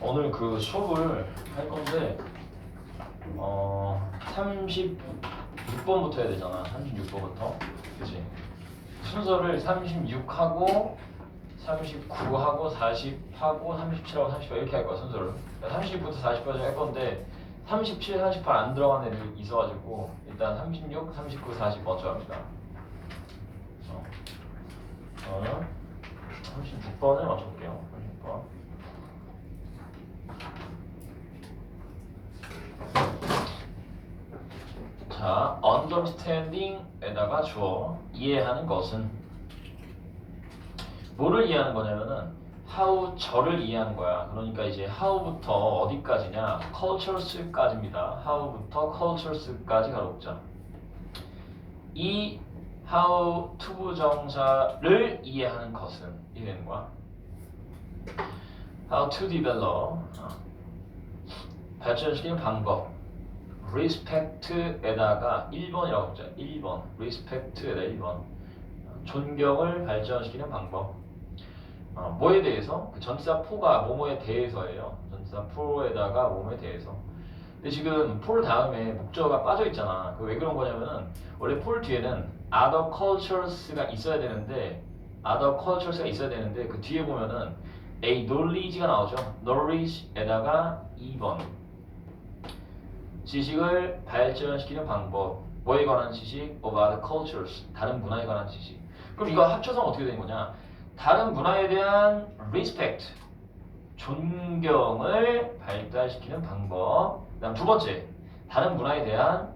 오늘 그 수업을 할 건데 36번부터 해야 되잖아. 36번부터. 그치? 순서를 36하고 39하고 40하고 37하고 38 이렇게 할 거야, 순서를. 36부터 40까지 할 건데 37, 38 안 들어간 애들이 있어가지고 일단 36, 39, 40 먼저 합니다. 36번을 맞춰볼게요. 36번. 자, understanding에다가 주어 이해하는 것은 뭐를 이해하는 거냐면은 how 저를 이해하는 거야. 그러니까 이제 how부터 어디까지냐? cultures까지입니다. how부터 cultures까지 가로잡자. 이 how 투부정사를 이해하는 것은 이게 되는 거야. how to develop 발전시키는 방법. respect에다가 1번이라고 했죠. 1번. respect에다 1번. 존경을 발전시키는 방법. 뭐에 대해서? 그 전치사 for가 뭐뭐에 대해서예요. 전치사 for에다가 뭐뭐에 대해서. 근데 지금 for 다음에 목적어가 빠져 있잖아. 그 왜 그런 거냐면은 원래 for 뒤에는 other cultures가 있어야 되는데 그 뒤에 보면은 a knowledge가 나오죠. knowledge에다가 2번. 지식을 발전시키는 방법. 뭐에 관한 지식? of other cultures. 다른 문화에 관한 지식. 그럼 이거 합쳐서 어떻게 되는 거냐? 다른 문화에 대한 respect. 존경을 발달시키는 방법. 그다음 두 번째. 다른 문화에 대한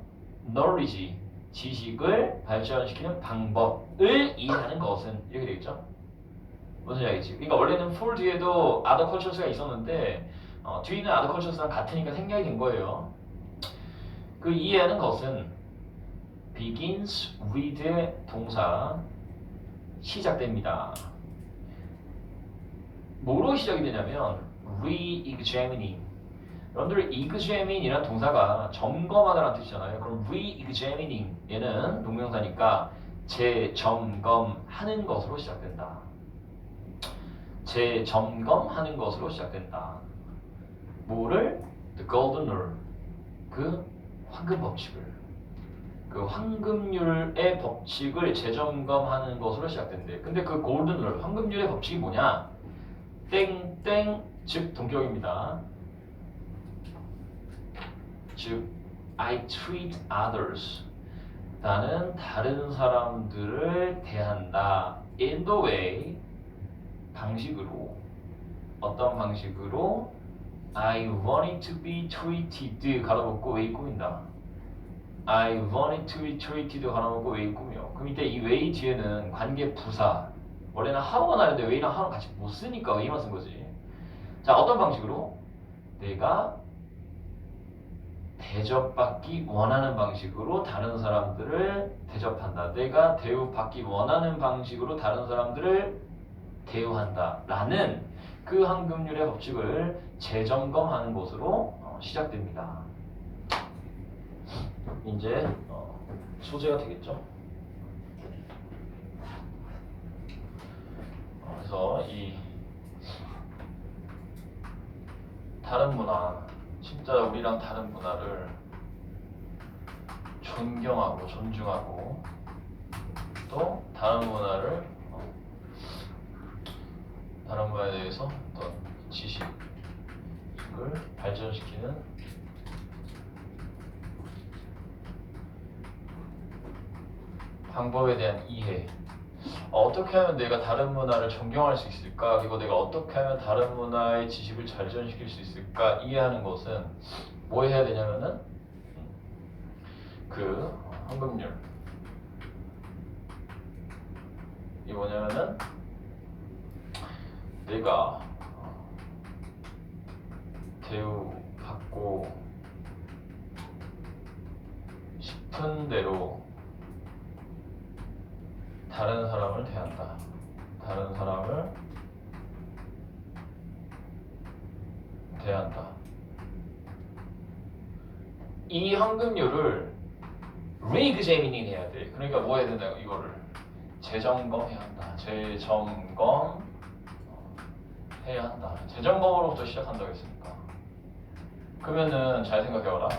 knowledge. 지식을 발전시키는 방법을 이해하는 것은 이렇게 되겠죠? 무슨 이야기지? 그러니까 원래는 for 뒤에도 other cultures가 있었는데 뒤에 있는 other cultures랑 같으니까 생략이 된 거예요. 그 이해하는 것은 begins with 동사 시작됩니다. 뭐로 시작이 되냐면 re-examining. 여러분들 examine이라는 동사가 점검하다라는 뜻이잖아요. 그럼 re-examining 얘는 동명사니까 재점검하는 것으로 시작된다. 재점검하는 것으로 시작된다. 뭐를? The golden rule. 그 황금 법칙을. 그 황금률의 법칙을 재점검하는 것으로 시작된대. 근데 그 골든 룰, 황금률의 법칙이 뭐냐? 땡땡 즉 동격입니다. 즉 I treat others. 나는 다른 사람들을 대한다. in the way 방식으로. 어떤 방식으로? I want it to be treated 가로먹고 way 꾸민다. I want it to be treated 가로먹고 way 꾸며. 그럼 이때 이 way 뒤에는 관계 부사. 원래는 how가 나는데 way랑 how는 같이 못 쓰니까 way만 쓴 거지. 자, 어떤 방식으로? 내가 대접받기 원하는 방식으로 다른 사람들을 대접한다. 내가 대우받기 원하는 방식으로 다른 사람들을 대우한다. 라는 그 황금률의 법칙을 재점검하는 것으로 시작됩니다. 이제 소재가 되겠죠. 그래서 이 다른 문화, 진짜 우리랑 다른 문화를 존경하고 존중하고 또 다른 문화를 다른 문화에 대해서 어떤 지식을 발전시키는 방법에 대한 이해. 어떻게 하면 내가 다른 문화를 존경할 수 있을까? 그리고 내가 어떻게 하면 다른 문화의 지식을 발전시킬 수 있을까? 이해하는 것은 뭐 해야 되냐면은 그 황금률. 이게 뭐냐면은 내가 대우받고 싶은 대로 다른 사람을 대한다. 다른 사람을 대한다. 이 황금률을 re-examining 해야 돼. 그러니까 뭐 해야 된다 이거를 재점검해야 한다. 재점검 해야 한다. 재점검으로부터 시작한다고 했으니까. 그러면은 잘 생각해봐라.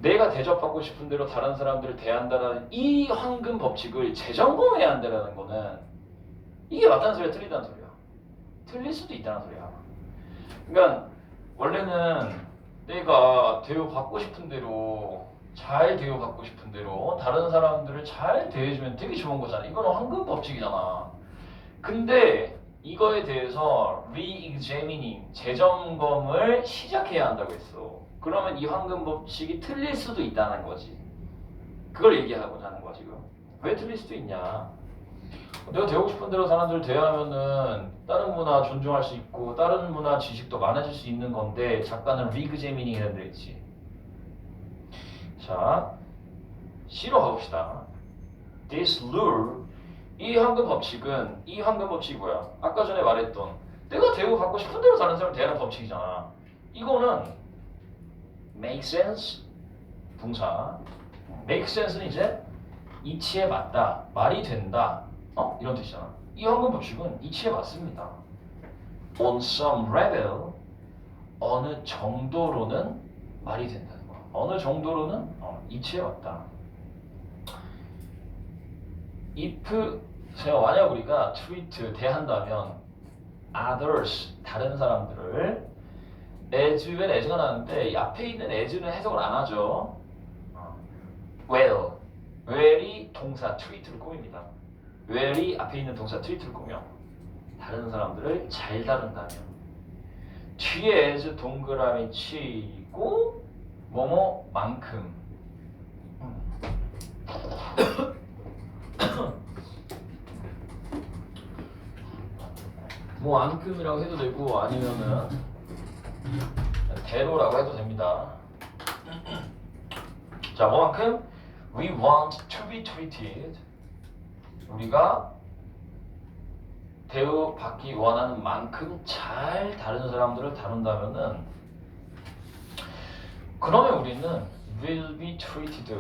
내가 대접받고 싶은 대로 다른 사람들을 대한다라는 이 황금 법칙을 재점검해야 한다는 거는 이게 맞다는 소리야, 틀리다는 소리야? 틀릴 수도 있다는 소리야. 그러니까 원래는 내가 대우받고 싶은 대로 잘 대우받고 싶은 대로 다른 사람들을 잘 대해주면 되게 좋은 거잖아. 이거는 황금 법칙이잖아. 근데 이거에 대해서 re-examining, 재점검을 시작해야 한다고 했어. 그러면 이 황금 법칙이 틀릴 수도 있다는 거지. 그걸 얘기하고자 하는 거야 지금. 왜 틀릴 수도 있냐. 내가 되고 싶은 대로 사람들을 대하면은 다른 문화 존중할 수 있고 다른 문화 지식도 많아질 수 있는 건데 작가는 re-examining 이라고 했지. 자, C로 가봅시다. This rule, 이 황금 법칙은 이 황금 법칙이 뭐야? 아까 전에 말했던 내가 대우받고 싶은 대로 다른 사람을 대하는 법칙이잖아. 이거는 make sense 동사. make sense는 이제 이치에 맞다, 말이 된다, 이런 뜻이잖아. 이 황금 법칙은 이치에 맞습니다. On some level, 어느 정도로는 말이 된다는 거야. 어느 정도로는 이치에 맞다. if 만약 우리가 treat 대한다면 others 다른 사람들을 as는 as가 나는데 이 앞에 있는 as는 해석을 안 하죠. well이 동사 treat를 꾸밉니다. well이 앞에 있는 동사 treat를 꾸며 다른 사람들을 잘 다룬다면 뒤에 as 동그라미 치고 뭐뭐만큼 뭐 만큼이라고 해도 되고 아니면은 대로라고 해도 됩니다. 자, 뭐만큼? We want to be treated. 우리가 대우받기 원하는 만큼 잘 다른 사람들을 다룬다면은 그러면 우리는 will be treated.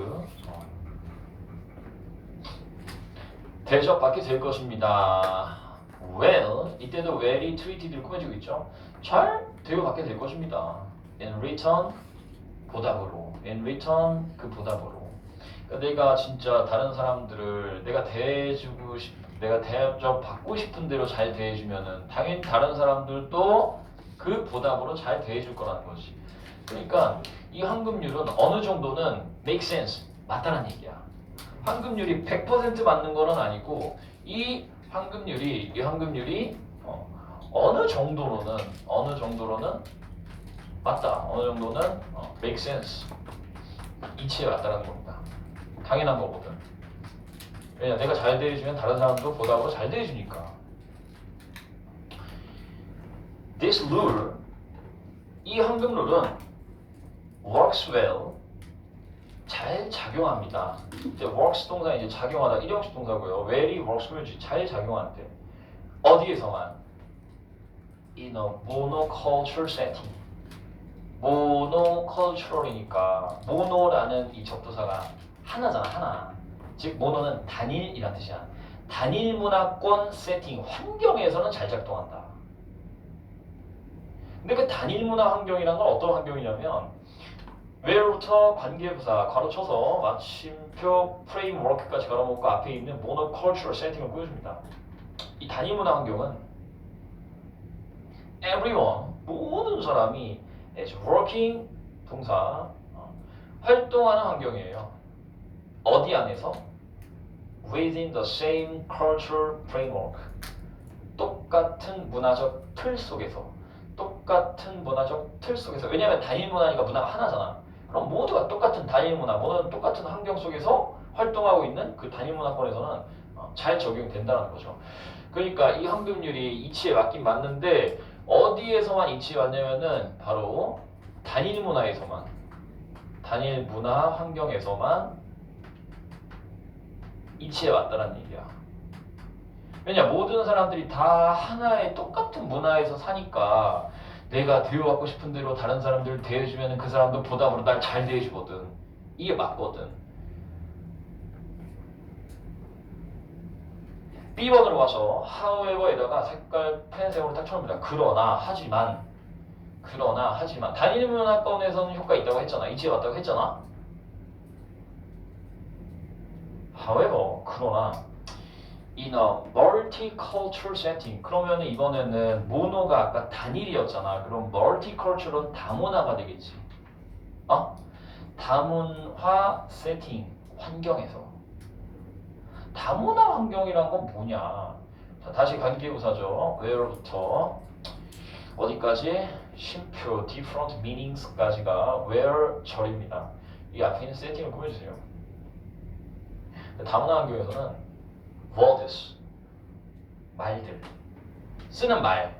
대접받게 될 것입니다. well, 이때도 well이 treated를 꾸며지고 있죠. 잘 대우받게 될 것입니다. in return, 보답으로. in return, 그 보답으로. 그러니까 내가 진짜 다른 사람들을 내가 내가 대접받고 싶은 대로 잘 대해주면은 당연히 다른 사람들도 그 보답으로 잘 대해줄 거라는 거지. 그러니까 이 황금률은 어느 정도는 make sense, 맞다는 얘기야. 황금률이 100% 맞는 거는 아니고 이 황금률이 어느 정도로는 맞다. 어느 정도는 make sense, 이치에 맞다는 겁니다. 당연한 거거든. 왜냐, 내가 잘 대해주면 다른 사람도 보답으로 잘 대해주니까. This rule, 이 황금룰은 works well, 잘 작용합니다. 이제 works 동사 이제 작용하다 일형식 동사고요. well이 works well 잘 작용한대. 어디에서만? In a monoculture setting. monocultural이니까 mono라는 이 접두사가 하나잖아, 하나. 즉 mono는 단일이란 뜻이야. 단일 문화권 세팅 환경에서는 잘 작동한다. 근데 그 단일 문화 환경이란 건 어떤 환경이냐면 where부터 관계부사 괄호쳐서 마침표 프레임워크까지 걸어놓고 앞에 있는 monocultural 세팅을 보여줍니다. 이 단일 문화 환경은 everyone, 모든 사람이 is working 동사 활동하는 환경이에요. 어디 안에서? within the same cultural framework. 똑같은 문화적 틀 속에서. 왜냐하면 단일 문화니까 문화가 하나잖아. 그럼 모두가 똑같은 단일 문화, 모두는 똑같은 환경 속에서 활동하고 있는 그 단일 문화권에서는 잘 적용된다는 거죠. 그러니까 이 황금률이 이치에 맞긴 맞는데 어디에서만 이치에 맞냐면은 바로 단일 문화에서만, 단일 문화 환경에서만 이치에 맞다는 얘기야. 왜냐, 모든 사람들이 다 하나의 똑같은 문화에서 사니까 내가 대우받고 싶은 대로 다른 사람들을 대해주면 그 사람도 보답으로 날 잘 대해주거든. 이게 맞거든. B번으로 가서 however에다가 색깔 펜색으로 딱 쳐놓습니다. 그러나 하지만 단일 문화권에서는 효과 있다고 했잖아. 이치에 왔다고 했잖아. however 그러나 in a multicultural setting 그러면 이번에는 모노가 아까 단일이었잖아. 그럼 multicultural은 다문화가 되겠지. 다문화 세팅 환경에서 다문화 환경이란 건 뭐냐? 자, 다시 관계부사죠. where부터 어디까지? 쉼표 different meanings까지가 where 절입니다. 이 앞에 있는 세팅을 꾸며주세요. 다문화 환경에서는 words 말들 쓰는 말,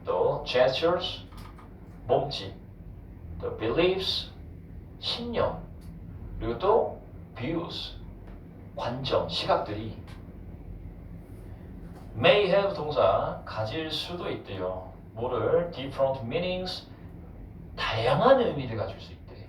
또 gestures 몸짓, 또 beliefs 신념, 그리고 또 views 관점, 시각들이 may have 동사 가질 수도 있대요. 뭐를? different meanings 다양한 의미를 가질 수 있대.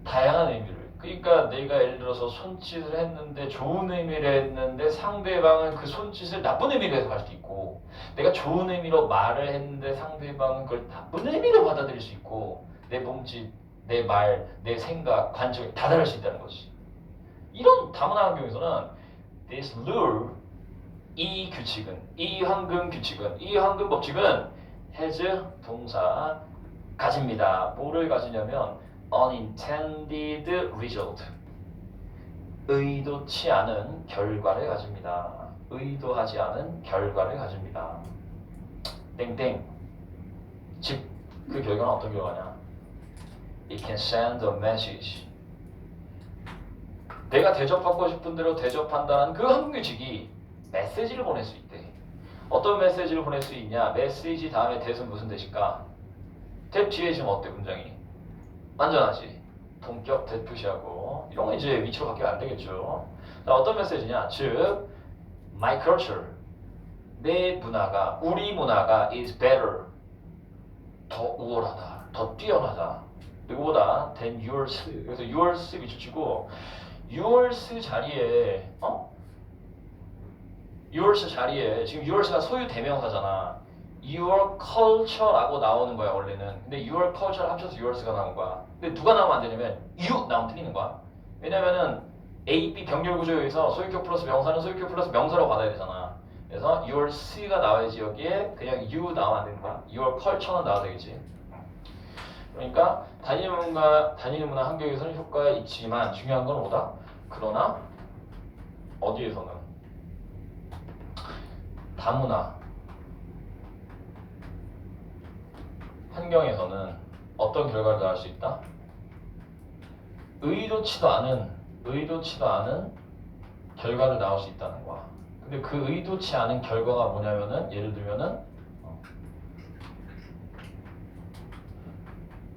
다양한 의미를. 그러니까 내가 예를 들어서 손짓을 했는데 좋은 의미를 했는데 상대방은 그 손짓을 나쁜 의미로 해석할 수도 있고 내가 좋은 의미로 말을 했는데 상대방은 그걸 나쁜 의미로 받아들일 수 있고 내 몸짓, 내 말, 내 생각, 관점이 다 다를 수 있다는 거지. 이런 다문화 환경에서는 this rule 이 규칙은, 이 황금 규칙은, 이 황금 법칙은 has 동사 가집니다. 뭐를 가지냐면 unintended result 의도치 않은 결과를 가집니다. 의도하지 않은 결과를 가집니다. 땡땡 즉 그 결과는 어떤 결과냐? It can send a message 내가 대접받고 싶은 대로 대접한다는 그 황금 규칙이 메시지를 보낼 수 있대. 어떤 메시지를 보낼 수 있냐? 메시지 다음에 대은 무슨 대실까? 대 뒤에 지금 어때 문장이? 완전하지. 동격 대 표시하고 이런 거 이제 위치로 바뀌면 안 되겠죠. 자, 어떤 메시지냐? 즉 my culture 내 문화가 우리 문화가 is better 더 우월하다, 더 뛰어나다. 누구보다 than yours. 그래서 yours 위치치고 yours 자리에 yours 자리에 지금 yours가 소유 대명사잖아. your culture라고 나오는 거야 원래는. 근데 your culture 합쳐서 yours가 나온 거야. 근데 누가 나오면 안 되냐면 you 나오면 틀리는 거야. 왜냐면은 A, B 병렬 구조에서 소유격 플러스 명사는 소유격 플러스 명사로 받아야 되잖아. 그래서 yours가 나와야지 여기에 그냥 you 나오면 안 되는 거야. your culture는 나와야 되겠지. 그러니까 단일 문화 환경에서는 효과가 있지만 중요한 건 뭐다? 그러나 어디에서는 다문화 환경에서는 어떤 결과를 낳을 수 있다? 의도치도 않은 결과를 낳을 수 있다는 거야. 근데 그 의도치 않은 결과가 뭐냐면은 예를 들면은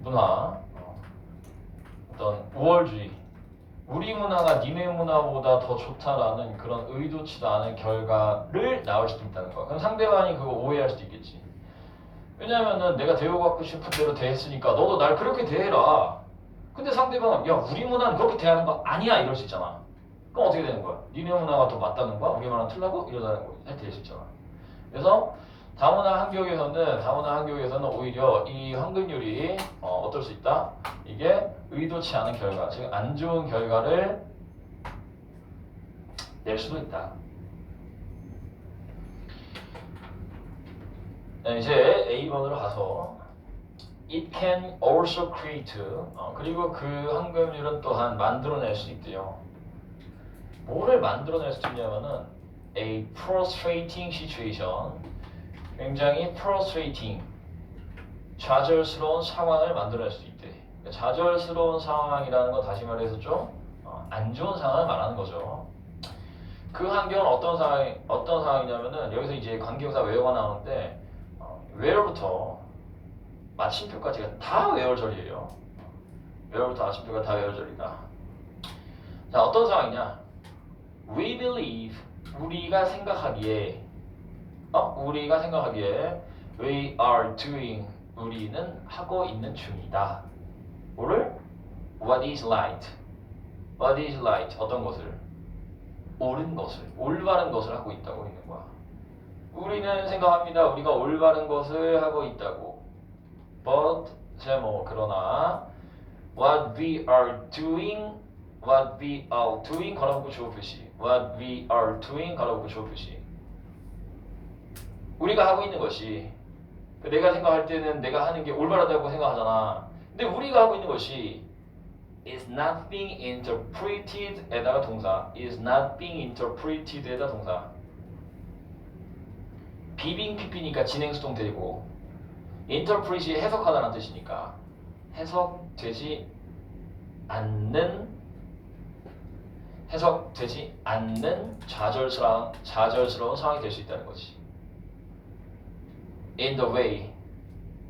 문화 어떤 우월주의 우리 문화가 니네 문화보다 더 좋다라는 그런 의도치도 않은 결과를 낳을 수도 있다는 거야. 그럼 상대방이 그거 오해할 수도 있겠지. 왜냐면은 내가 대우받고 싶은 대로 대했으니까 너도 날 그렇게 대해라. 근데 상대방은 야 우리 문화는 그렇게 대하는 거 아니야 이럴 수 있잖아. 그럼 어떻게 되는 거야? 니네 문화가 더 맞다는 거야? 우리 문화는 틀라고? 이러다는 거 될 수 있잖아. 그래서 다문화 환경에서는 오히려 이 황금률이 어떨 수 있다? 이게 의도치 않은 결과, 즉 안 좋은 결과를 낼 수도 있다. 네, 이제 A번으로 가서 It can also create 그리고 그 황금률은 또한 만들어낼 수 있대요. 뭐를 만들어낼 수 있냐면은 a frustrating situation 굉장히 frustrating 좌절스러운 상황을 만들어낼 수 있대. 좌절스러운 상황이라는 건 다시 말해서 좀 안 좋은 상황을 말하는 거죠. 그 환경은 어떤 상황이냐면은 여기서 이제 관계형사 where가 나오는데 where부터 마침표까지가 다 where절이에요. where부터 마침표가 다 where절이다. 자, 어떤 상황이냐? We believe 우리가 생각하기에 we are doing 우리는 하고 있는 중이다. 뭐를? What is light? 어떤 것을? 옳은 것을, 올바른 것을 하고 있다고 있는 거야. 우리는 생각합니다. 우리가 올바른 것을 하고 있다고. But 제목 그러나 what we are doing 가로붙고 주어 표시. What we are doing 가로붙고 주어 표시. 우리가 하고 있는 것이 내가 생각할 때는 내가 하는 게 올바르다고 생각하잖아. 근데 우리가 하고 있는 것이 is not being interpreted 에다가 동사. is not being interpreted 에다 동사. 비빙 PP니까 진행수동 되고 interpret이 해석하다는 뜻이니까 해석되지 않는 좌절스러운 상황이 될 수 있다는 거지. In the way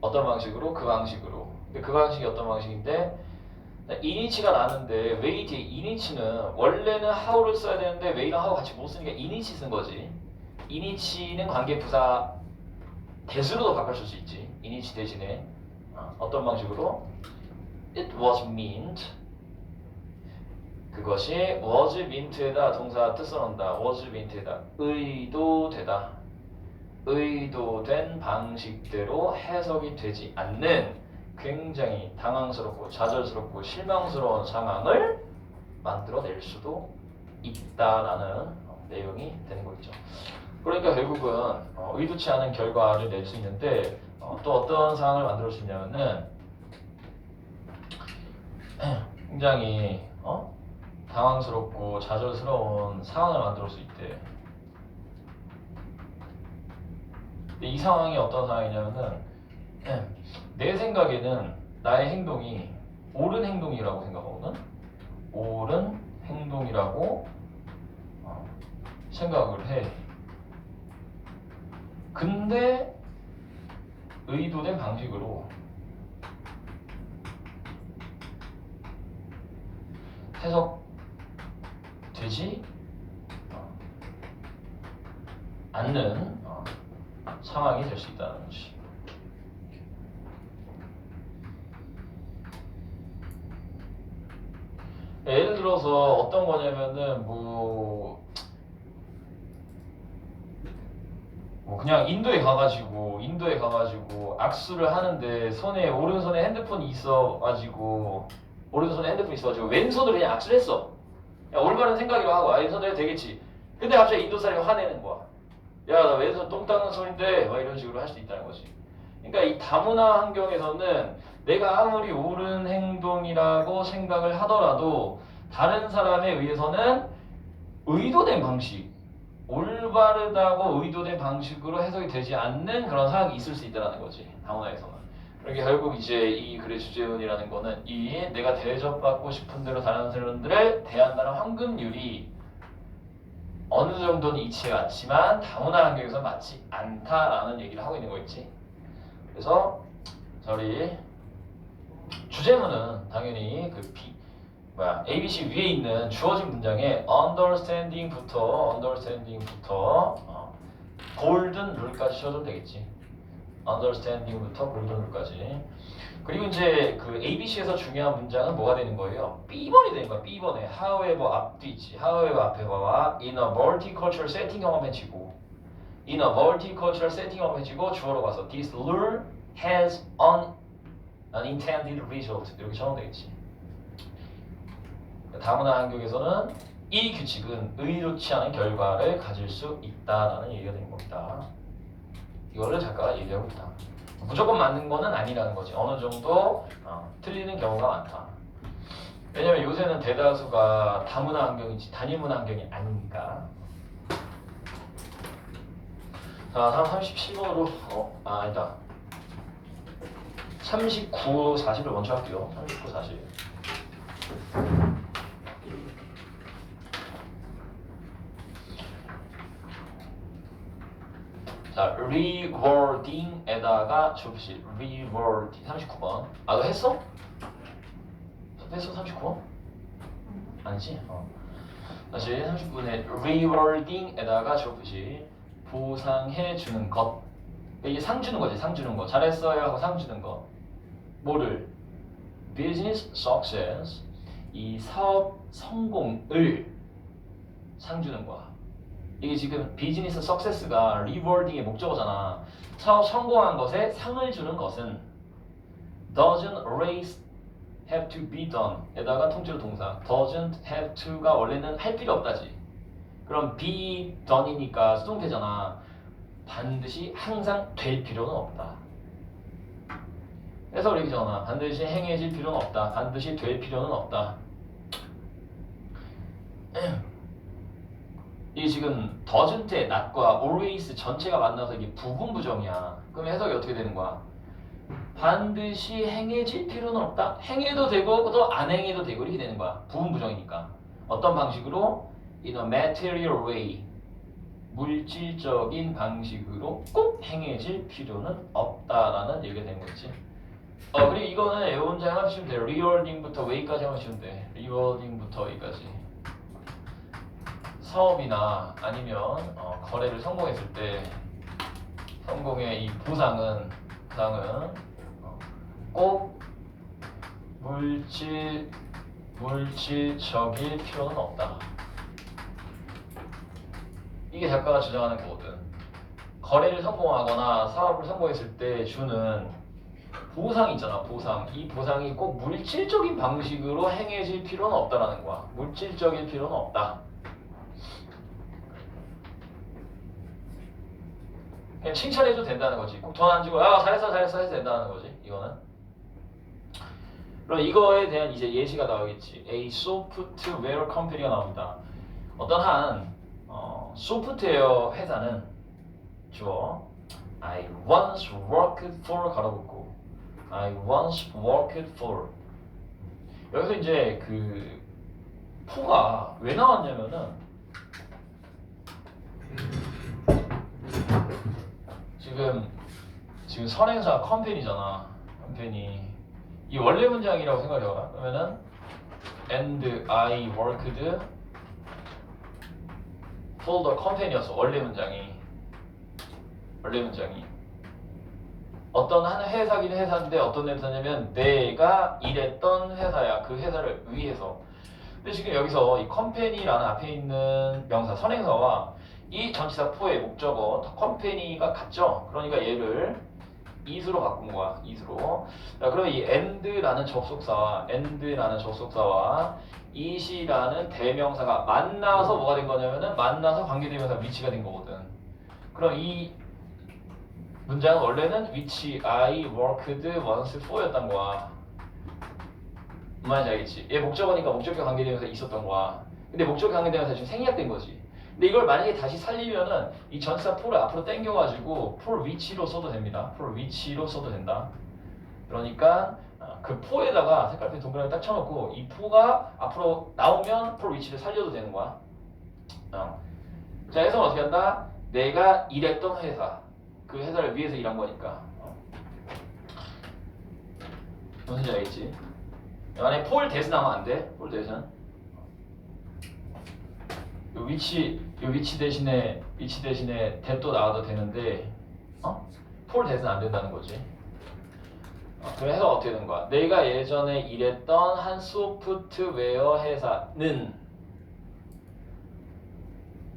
어떤 방식으로? 그 방식으로. 근데 그 방식이 어떤 방식인데 이니치가 나는데 way 뒤에 이니치는 원래는 how를 써야 되는데 way랑 how 같이 못 쓰니까 이니치 쓴 거지. 이니치는 관계 부사 대수로도 바꿀 수 있지. 이니치 대신에 어떤 방식으로? It was meant. 그것이 was meant에다 동사 뜻 써놓는다. was meant에다 의도되다. 의도된 방식대로 해석이 되지 않는 굉장히 당황스럽고 좌절스럽고 실망스러운 상황을 만들어낼 수도 있다라는 내용이 되는 거죠. 그러니까 결국은 의도치 않은 결과를 낼 수 있는데 또 어떤 상황을 만들 수 있냐면은 굉장히 당황스럽고 좌절스러운 상황을 만들 수 있대. 근데 이 상황이 어떤 상황이냐면은 내 생각에는 나의 행동이 옳은 행동이라고 생각하거든. 옳은 행동이라고 생각을 해. 근데 의도된 방식으로 해석되지 않는 상황이 될 수 있다는 거지. 예를 들어서 어떤 거냐면은 뭐 그냥 인도에 가가지고 악수를 하는데 오른손에 핸드폰이 있어가지고 왼손으로 그냥 악수를 했어. 야, 올바른 생각이라고 하고 왼손으로 해도 되겠지. 근데 갑자기 인도 사람이 화내는 거야. 야, 나 왼손 똥 닦는 소린데 막 이런 식으로 할 수도 있다는 거지. 그러니까 이 다문화 환경에서는 내가 아무리 옳은 행동이라고 생각을 하더라도 다른 사람에 의해서는 의도된 방식, 올바르다고 의도된 방식으로 해석이 되지 않는 그런 상황이 있을 수 있다는 거지. 다문화에서는. 그러니까 결국 이제 이 글의 주제문이라는 거는 이 내가 대접받고 싶은 대로 다른 사람들을 대한다는 황금률이 어느 정도는 이치가 않지만 다문화 환경에서 맞지 않다라는 얘기를 하고 있는 거겠지. 그래서 저리 주제문은 당연히 ABC 위에 있는 주어진 문장에 understanding부터 골든 룰까지 쳐도 되겠지. understanding부터 골든 룰까지. 그리고 이제 그 ABC에서 중요한 문장은 뭐가 되는 거예요? B번이 되는 거야. B번에 however 앞도 있지. however 앞에 봐봐. in a multicultural setting 경험해지고 in a multicultural setting 경험해지고 주어로 가서 this rule has an unintended result 이렇게 적으면 되겠지. 다문화 환경에서는 이 규칙은 의도치 않은 결과를 가질 수 있다라는 얘기가 되는 겁니다. 이거를 작가가 얘기하고 있다. 무조건 맞는 거는 아니라는 거지. 어느 정도 틀리는 경우가 많다. 왜냐면 요새는 대다수가 다문화 환경이지 단일문화 환경이 아니니까. 자, 다음 37번으로 아니다. 39, 40을 먼저 할게요. 39, 40. 자, rewarding에다가 주시 rewarding 39번. 아, 너 했어? 했어 39번? 아니지? 다시 39분에 rewarding에다가 주시 보상해 주는 것. 이게 상 주는 거지. 상 주는 거. 잘했어요 하고 상 주는 거. 뭐를? business success 이 사업 성공을 상 주는 거야. 이게 지금 비즈니스 석세스가 리워딩의 목적어잖아. 사업 성공한 것에 상을 주는 것은 doesn't always have to be done 에다가 통째로 동사 doesn't have to가 원래는 할 필요 없다지. 그럼 be done이니까 수동태잖아. 반드시 항상 될 필요는 없다. 그래서 우리 얘기잖아. 반드시 행해질 필요는 없다. 반드시 될 필요는 없다. 이게 지금 doesn't의 not과 always 전체가 만나서 이게 부분부정이야. 그럼 해석이 어떻게 되는 거야? 반드시 행해질 필요는 없다. 행해도 되고 또 안 행해도 되고 이렇게 되는 거야. 부분부정이니까. 어떤 방식으로? In a material way. 물질적인 방식으로 꼭 행해질 필요는 없다라는 얘기가 되는 거지. 그리고 이거는 애원장 하시면 돼. rewarding부터 way까지 하시면 돼. rewarding부터 way까지. 사업이나 아니면 거래를 성공했을 때 성공의 이 보상은 꼭 물질적일 필요는 없다. 이게 작가가 주장하는 거거든. 거래를 성공하거나 사업을 성공했을 때 주는 보상 있잖아. 보상. 이 보상이 꼭 물질적인 방식으로 행해질 필요는 없다라는 거야. 물질적일 필요는 없다. 그냥 칭찬해줘도 된다는 거지. 꼭 돈 안 주고 잘했어 해도 된다는 거지. 이거는. 그럼 이거에 대한 이제 예시가 나오겠지. A software company가 나옵니다. 어떤 한 소프트웨어 회사는 주어 I once worked for 가로붙고 I once worked for 여기서 이제 그 for가 왜 나왔냐면은 지금 선행사 컴퍼니잖아. 컴퍼니 이 원래 문장이라고 생각해봐. 그러면은 and I worked for the company였어. 원래 문장이 어떤 한 회사긴 회사인데 어떤 회사냐면 내가 일했던 회사야. 그 회사를 위해서. 근데 지금 여기서 이 컴퍼니라는 앞에 있는 명사 선행사와 이 전치사 for의 목적어 컴퍼니가 같죠. 그러니까 얘를 is로 바꾼 거야. is로. 자, 그럼 이 and라는 접속사와 it이라는 대명사가 만나서 뭐가 된 거냐면은 만나서 관계대명사 위치가 된 거거든. 그럼 이 문장은 원래는 which I worked once for였던 거야. 뭔 말인지 알겠지? 얘 목적어니까 목적격 관계대명사 있었던 거야. 근데 목적격 관계대명사 지금 생략된 거지. 근데 이걸 만약에 다시 살리면은 이 전치사 for를 앞으로 당겨가지고 for which로 써도 됩니다. for which로 써도 된다. 그러니까 그 for에다가 색깔펜 동그라미 딱 쳐놓고 이 for가 앞으로 나오면 for which를 살려도 되는 거야. 자, 해석은 어떻게 한다? 내가 일했던 회사, 그 회사를 위해서 일한 거니까. 무슨지 알겠지? 만약에 for 대신 나오면 안 돼. for 대신. 요 위치 대신에 that도 나와도 되는데 for 대신 안 된다는 거지. 그럼 해석 어떻게 되는 거야? 내가 예전에 일했던 한 소프트웨어 회사는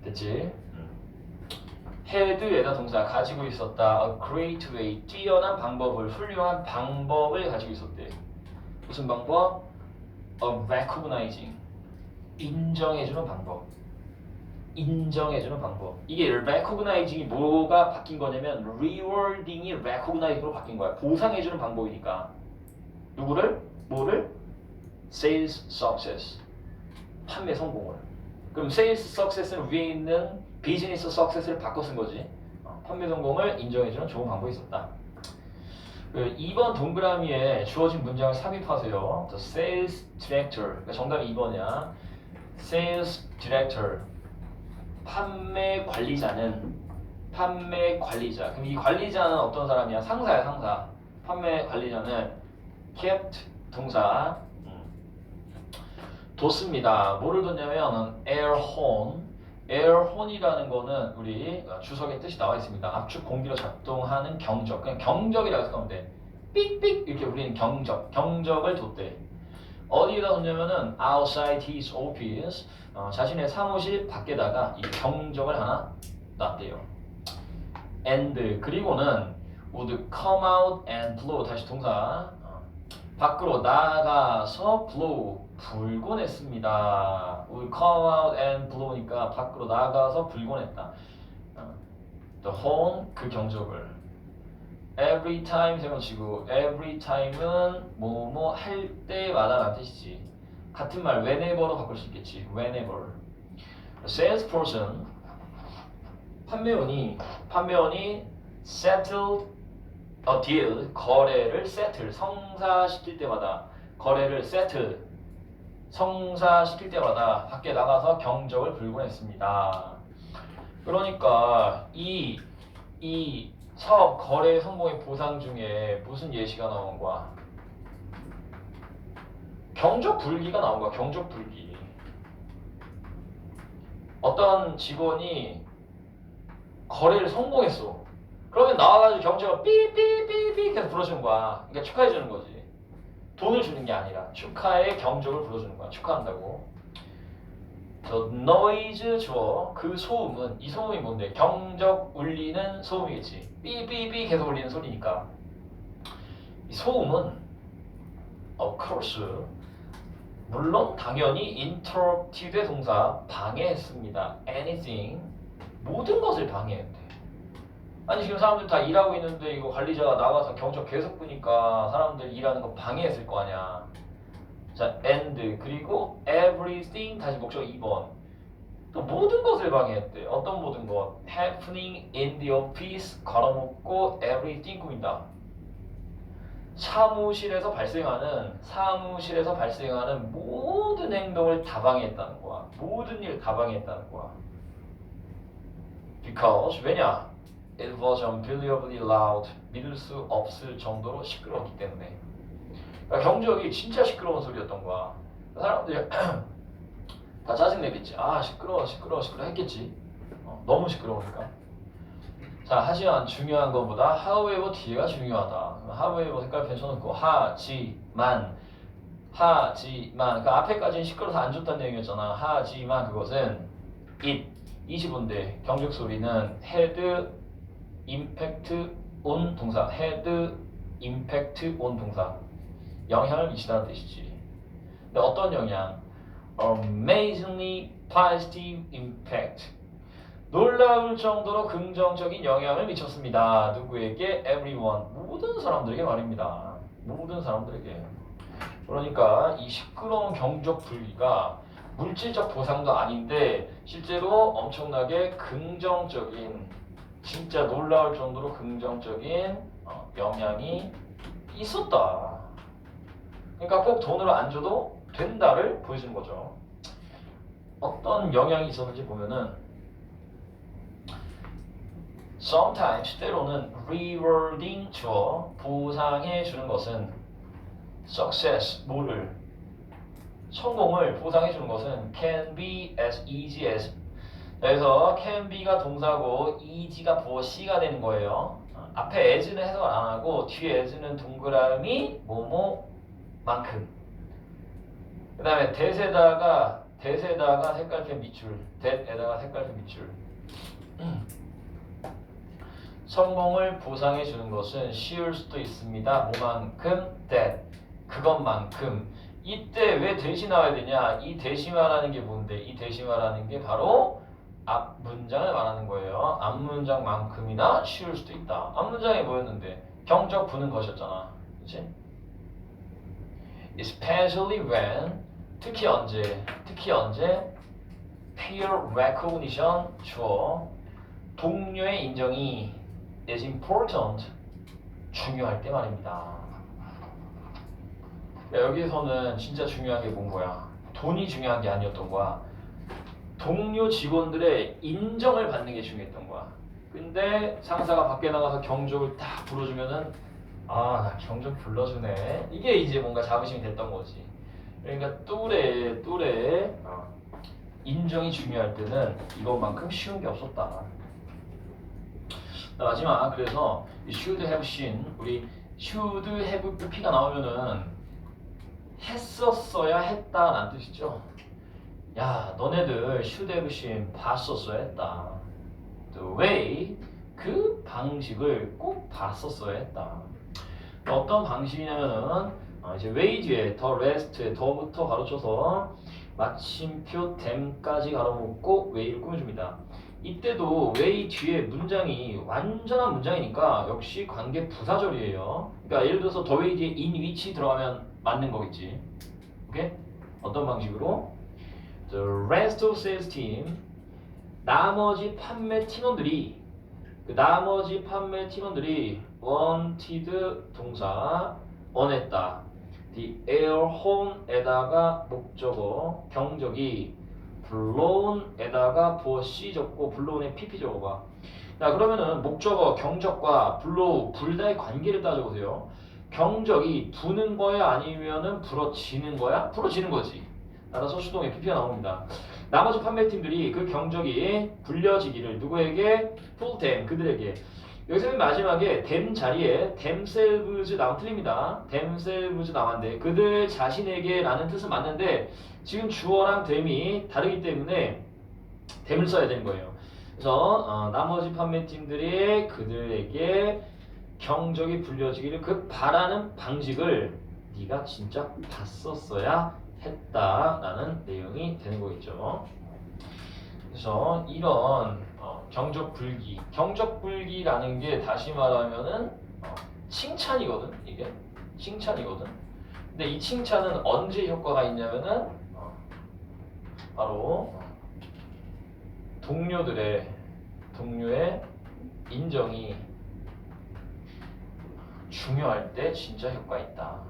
됐지? had에다 동사 가지고 있었다. A great way 뛰어난 방법을 훌륭한 방법을 가지고 있었대. 무슨 방법? recognizing 인정해주는 방법. 이게 recognizing이 뭐가 바뀐 거냐면 rewarding이 recognizing으로 바뀐 거야. 보상해주는 방법이니까. 누구를? 뭐를? sales success. 판매 성공을. 그럼 sales success는 위에 있는 business success를 바꿔 쓴 거지. 판매 성공을 인정해주는 좋은 방법이 있었다. 2번 동그라미에 주어진 문장을 삽입하세요. The sales director. 그러니까 정답이 2번이야. sales director. 판매 관리자. 그럼 이 관리자는 어떤 사람이야? 상사야, 상사. 판매 관리자는 kept 동사 뒀습니다. 뭐를 뒀냐면 airhorn이라는 거는 우리 주석의 뜻이 나와 있습니다. 압축 공기로 작동하는 경적. 그냥 경적이라고 생각하면 돼. 삑삑 이렇게 울리는 경적을 뒀대. 어디에다 뒀냐면은 outside his office. 자신의 사무실 밖에다가 이 경적을 하나 놨대요. and 그리고는 would come out and blow. 다시 동사. 밖으로 나가서 blow 불곤 했습니다. would come out and blow니까 밖으로 나가서 불곤 했다. the horn 그 경적을 every time 세번치고 every time은 뭐뭐 할 때마다 라는 뜻이지. 같은 말 whenever로 바꿀 수 있겠지. whenever. salesperson 판매원이 settled a deal 거래를 settle 성사시킬 때마다 거래를 settle 성사시킬 때마다 밖에 나가서 경적을 불곤했습니다. 그러니까 이 사업 거래 성공의 보상 중에 무슨 예시가 나온 거야? 경적 불기가 나온 거야. 경적 불기. 어떤 직원이 거래를 성공했어. 그러면 나와가지고 경제가 삐삐삐삐 계속 불러주는 거야. 그러니까 축하해주는 거지. 돈을 주는 게 아니라 축하의 경적을 불러주는 거야. 축하한다고. The noise 주어 그 소음은 이 소음이 뭔데? 경적 울리는 소음이겠지. 삐삐삐 계속 울리는 소리니까. 이 소음은 of course 물론 당연히 interrupted의 동사 방해했습니다. anything 모든 것을 방해했대. 아니 지금 사람들 다 일하고 있는데 이거 관리자가 나와서 경적 계속 부니까 사람들 일하는 거 방해했을 거 아니야. 자, and 그리고 everything 다시 목적 2번 또 모든 것을 방해했대. 어떤 모든 것? happening in the office 걸어놓고 everything 꾸민다. 사무실에서 발생하는 모든 행동을 다 방해했다는 거야. 모든 일을 다 방해했다는 거야. Because 왜냐? It was unbelievably loud. 믿을 수 없을 정도로 시끄러웠기 때문에. 그러니까 경적이 진짜 시끄러운 소리였던 거야. 사람들이 다 짜증내겠지. 아 시끄러워 했겠지. 너무 시끄러우니까. 자 하지만 중요한 것보다 however 뒤에가 중요하다. however 색깔펜 쳐놓고 하지만 그 앞에까지는 시끄러워서 안 좋다는 내용이었잖아. 하지만 그것은 it이 뭔데? 경적 소리는 had impact on 동사 had impact on 동사 영향을 미치다는 뜻이지. 근데 어떤 영향? amazingly positive impact 놀라울 정도로 긍정적인 영향을 미쳤습니다. 누구에게? everyone 모든 사람들에게 말입니다. 모든 사람들에게. 그러니까 이 시끄러운 경적 불기가 물질적 보상도 아닌데 실제로 엄청나게 긍정적인 진짜 놀라울 정도로 긍정적인 영향이 있었다. 그러니까 꼭 돈으로 안 줘도 된다를 보여주는 거죠. 어떤 영향이 있었는지 보면은 sometimes 때로는 rewarding 주어 보상해 주는 것은 success 뭐를 성공을 보상해 주는 것은 can be as easy as 그래서 can be가 동사고 easy가 보어C가 되는 거예요. 앞에 as는 해석을 안 하고 뒤에 as는 동그라미 뭐뭐만큼 그 다음에 that에다가 색깔펜 밑줄 that에다가 색깔펜 밑줄 성공을 보상해 주는 것은 쉬울 수도 있습니다. 뭐만큼? that 그것만큼 이때 왜 대시 나와야 되냐? 이 대시 말하는 게 뭔데? 이 대시 말하는 게 바로 앞 문장을 말하는 거예요. 앞 문장만큼이나 쉬울 수도 있다. 앞 문장이 뭐였는데? 경적 부는 것이었잖아. 그치? Especially when 특히 언제 peer recognition 주어 동료의 인정이 is important 중요할 때 말입니다. 여기서는 진짜 중요한 게 뭔 거야? 돈이 중요한 게 아니었던 거야. 동료 직원들의 인정을 받는 게 중요했던 거야. 근데 상사가 밖에 나가서 경적을 딱 불러주면은 나 경적 불러주네. 이게 이제 뭔가 자부심이 됐던 거지. 그러니까 또래 인정이 중요할 때는 이것만큼 쉬운 게 없었다. 마지막 그래서 should have seen 우리 should have PP가 나오면은 했었어야 했다라는 뜻이죠. 야, 너네들 should have seen 봤었어야 했다. The way 그 방식을 꼭 봤었어야 했다. 어떤 방식이냐면은 이제 way 뒤에 더 rest에 더부터 가로쳐서 마침표 them까지 가로놓고 way를 꾸며줍니다. 이때도 way 뒤에 문장이 완전한 문장이니까 역시 관계 부사절이에요. 그러니까 예를 들어서 the way 뒤에 in which 들어가면 맞는 거겠지. 오케이? 어떤 방식으로? The rest of sales team 나머지 판매 팀원들이 나머지 판매 팀원들이 wanted 동사 원했다. The air horn에다가 목적어 경적이 blown에다가 부어C 적고 blown에 PP 적어봐. 자, 그러면은 목적어 경적과 blow 불 다의 관계를 따져보세요. 경적이 부는 거야 아니면은 불어지는 거야? 불어지는 거지. 따라서 수동에 PP가 나옵니다. 나머지 판매팀들이 그 경적이 불려지기를 누구에게? full them 그들에게. 여기서 맨 마지막에 them 자리에 themselves 나오면 틀립니다. themselves 나왔는데 그들 자신에게 라는 뜻은 맞는데 지금 주어랑 them이 다르기 때문에 them을 써야 되는 거예요. 그래서 나머지 판매팀들이 그들에게 경적이 불려지기를 그 바라는 방식을 네가 진짜 봤었어야 했다라는 내용이 되는 거겠죠. 그래서 이런 경적불기라는 게 다시 말하면은 칭찬이거든. 이게 칭찬이거든. 근데 이 칭찬은 언제 효과가 있냐면은 바로 동료의 인정이 중요할 때 진짜 효과 있다.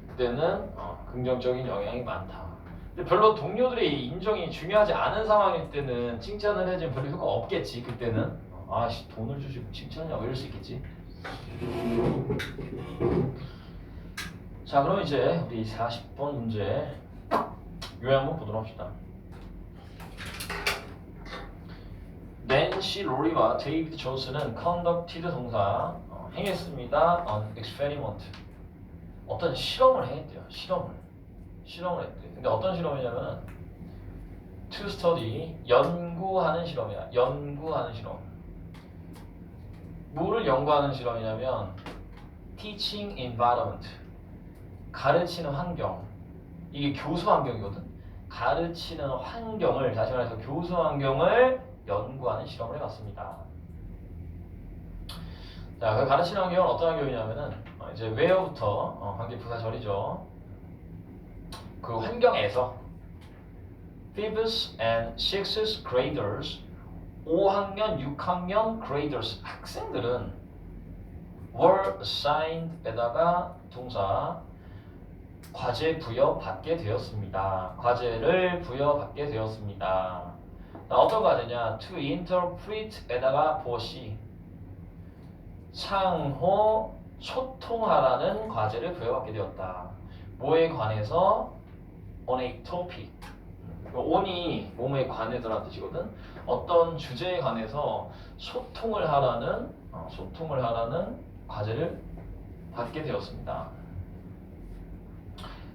그때는 긍정적인 영향이 많다. 근데 별로 동료들의 인정이 중요하지 않은 상황일 때는 칭찬을 해주면 별로 효과 없겠지. 그때는 아씨 돈을 주시고 칭찬이냐고 이럴 수 있겠지. 자, 그럼 이제 우리 40번 문제 요약 한번 보도록 합시다. 낸시 로리와 데이비드 존스는 conducted 동사 행했습니다. on experiment 어떤 실험을 행했대요. 실험을 했대. 근데 어떤 실험이냐면 to study 연구하는 실험이야. 연구하는 실험. 뭐를 연구하는 실험이냐면 teaching environment 가르치는 환경. 이게 교수 환경이거든. 가르치는 환경을 다시 말해서 교수 환경을 연구하는 실험을 해봤습니다. 자, 그 가르치는 환경은 어떤 환경이냐면은 이제 where부터 관계 부사절이죠. 그 환경에서 fifth and sixth graders 5학년, 6학년 graders 학생들은 were assigned에다가 동사 과제 부여받게 되었습니다. 과제를 부여받게 되었습니다. 어떤 과제냐? To interpret에다가 보시 상호 소통하라는 과제를 부여받게 되었다. 뭐에 관해서? On a topic. on이 몸에 관해서라는 뜻이거든. 어떤 주제에 관해서 소통을 하라는 과제를 받게 되었습니다.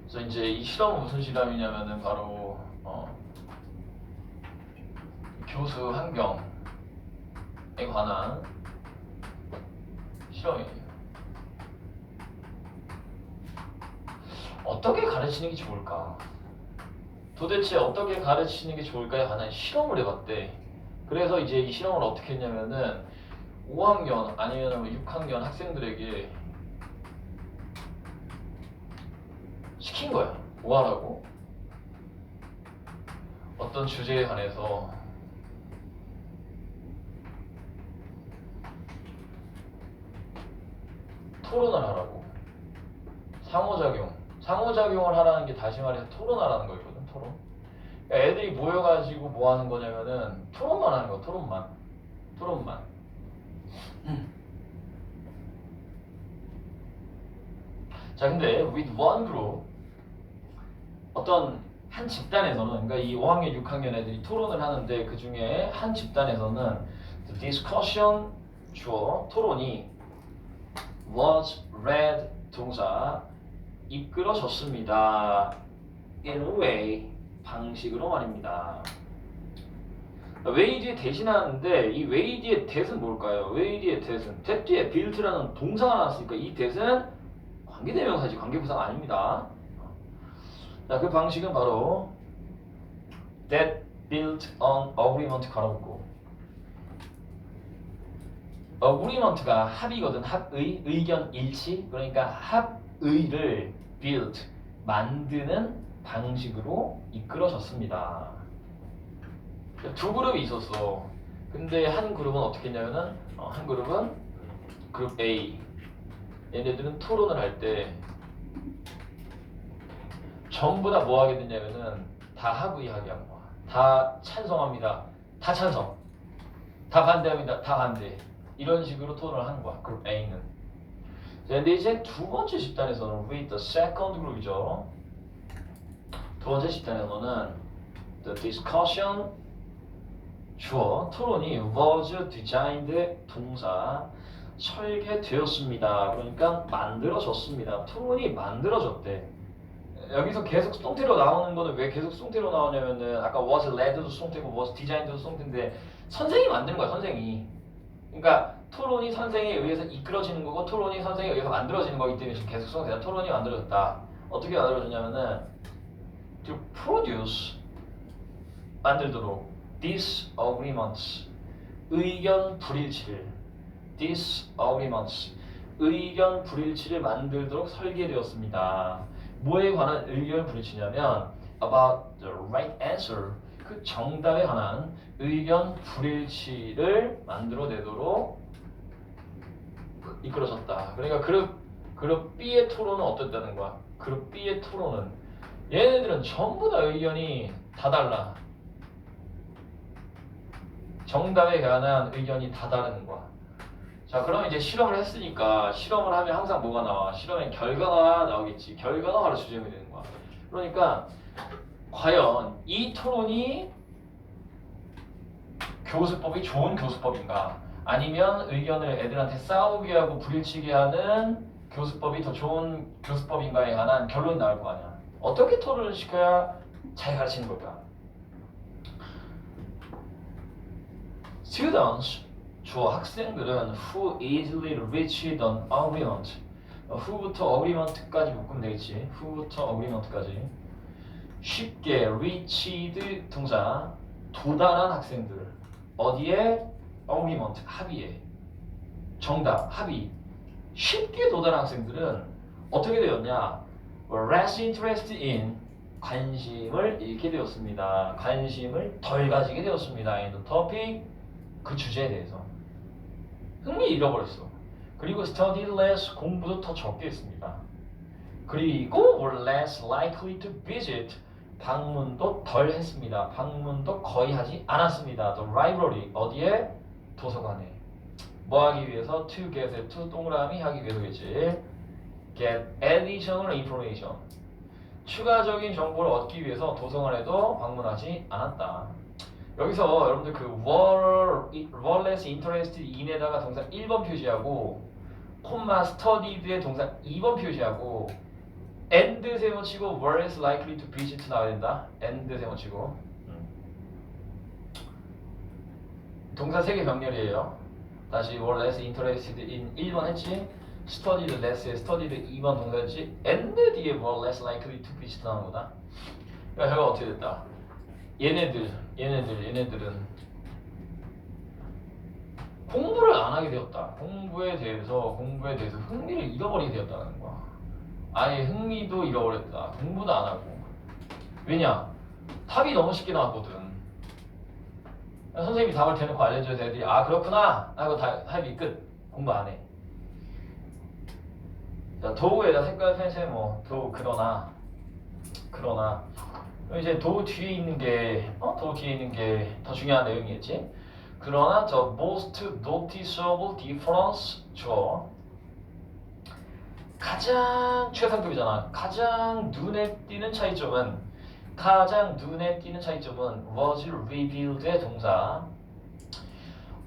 그래서 이제 이 실험은 무슨 실험이냐면은 바로 교수 환경에 관한 실험이에요. 어떻게 가르치는 게 좋을까? 도대체 어떻게 가르치는 게 좋을까에 관한 실험을 해봤대. 그래서 이제 이 실험을 어떻게 했냐면은 5학년 아니면 6학년 학생들에게 시킨 거야. 뭐 하라고? 어떤 주제에 관해서 토론을 하라고. 상호작용을 하라는 게 다시 말해서 토론하라는 거거든. 토론. 그러니까 애들이 모여가지고 뭐 하는 거냐면은 토론만 하는 거야. 토론만. 자, 근데 with one group 어떤 한 집단에서는 그러니까 이 5학년, 6학년 애들이 토론을 하는데 그 중에 한 집단에서는 the discussion 주어 토론이 was led 동사 이끌어졌습니다. in a way 방식으로 말입니다. way 뒤에 대신하는데 이 way 뒤에 that은 뭘까요? way 뒤에 that은 that 뒤에 built라는 동사가 나왔으니까 이 that은 관계대명사지 관계부사가 아닙니다. 자, 그 방식은 바로 that built on agreement 걸어놓고 agreement가 합의거든. 합의, 의견 일치. 그러니까 합의를 built 만드는 방식으로 이끌어졌습니다. 두 그룹이 있었어. 근데 한 그룹은 어떻게 했냐면은 한 그룹은 그룹 A 얘네들은 토론을 할 때 전부 다 뭐 하게 됐냐면은 다 합의하게 한 거야. 다 찬성합니다. 다 찬성. 다 반대합니다. 다 반대. 이런 식으로 토론을 한 거야. 그룹 A는. 자, 근데 이제 두 번째 집단에서는 with the second group이죠. 두 번째 집단에서는 the discussion 주어 토론이 was designed 동사 설계되었습니다. 그러니까 만들어졌습니다. 토론이 만들어졌대. 여기서 계속 수동태로 나오는 거는 왜 계속 수동태로 나오냐면은 아까 was led도 수동태고 was designed도 수동태인데 선생이 만든 거야. 선생이. 그러니까 토론이 선생에 의해서 이끌어지는 거고 토론이 선생에 의해서 만들어지는 거기 때문에 지금 계속 수동태야. 토론이 만들어졌다. 어떻게 만들어졌냐면은 to produce 만들도록 disagreements 의견 불일치를 disagreements 의견 불일치를 만들도록 설계되었습니다. 뭐에 관한 의견 불일치냐면 about the right answer 그 정답에 관한 의견 불일치를 만들어내도록 이끌어졌다. 그러니까 그룹 B의 토론은 어땠다는 거야? 그룹 B의 토론은 얘네들은 전부 다 의견이 다 달라. 정답에 관한 의견이 다 다른 거야. 자, 그럼 이제 실험을 했으니까 실험을 하면 항상 뭐가 나와? 실험엔 결과가 나오겠지. 결과가 바로 주제음이 되는 거야. 그러니까 과연 이 토론이 교수법이 좋은 교수법인가? 아니면 의견을 애들한테 싸우게 하고 불일치게 하는 교수법이 더 좋은 교수법인가에 관한 결론이 나올 거 아니야. 어떻게 토론을 시켜야 잘 가르치는 걸까? Students, 주어 학생들은 who easily reached an agreement. who부터 agreement까지 묶으면 되겠지. who부터 agreement까지. 쉽게 reached 동사 도달한 학생들. 어디에? agreement, 합의에. 정답, 합의. 쉽게 도달한 학생들은 어떻게 되었냐? less interested in 관심을 잃게 되었습니다. 관심을 덜 가지게 되었습니다. in the topic 그 주제에 대해서 흥미 잃어버렸어. 그리고 study less 공부도 더 적게 했습니다. 그리고 were less likely to visit 방문도 덜 했습니다. 방문도 거의 하지 않았습니다. The library 어디에? 도서관에. 뭐 하기 위해서? To get to 동그라미 하기 위해서겠지. Get additional information 추가적인 정보를 얻기 위해서 도서관에도 방문하지 않았다. 여기서 여러분들 그 were less interested in에다가 동사 1번 표시하고 콤마 studied의 동사 2번 표시하고 and 세모치고 were less likely to visit 나와야 된다. and 세모치고 동사 3개 병렬이에요. 다시 were less interested in 1번 했지. studied less에 studied 2번 동사였지. and 뒤에 were less likely to visit 나오는 거다. 그러니까 결과 어떻게 됐다. 얘네들은 공부를 안 하게 되었다. 공부에 대해서 흥미를 잃어버리게 되었다는 거야. 아예 흥미도 잃어버렸다. 공부도 안 하고. 왜냐? 답이 너무 쉽게 나왔거든. 선생님이 답을 대놓고 알려줘야 애들이 아 그렇구나 하고 답이 끝. 공부 안 해. 자, 도구에다 색깔 펜슬 도구 그러나 이제 도구 뒤에 있는 게 더 중요한 내용이겠지. 그러나 the most noticeable difference 줘. 가장 최상급이잖아. 가장 눈에 띄는 차이점은 was revealed의 동사.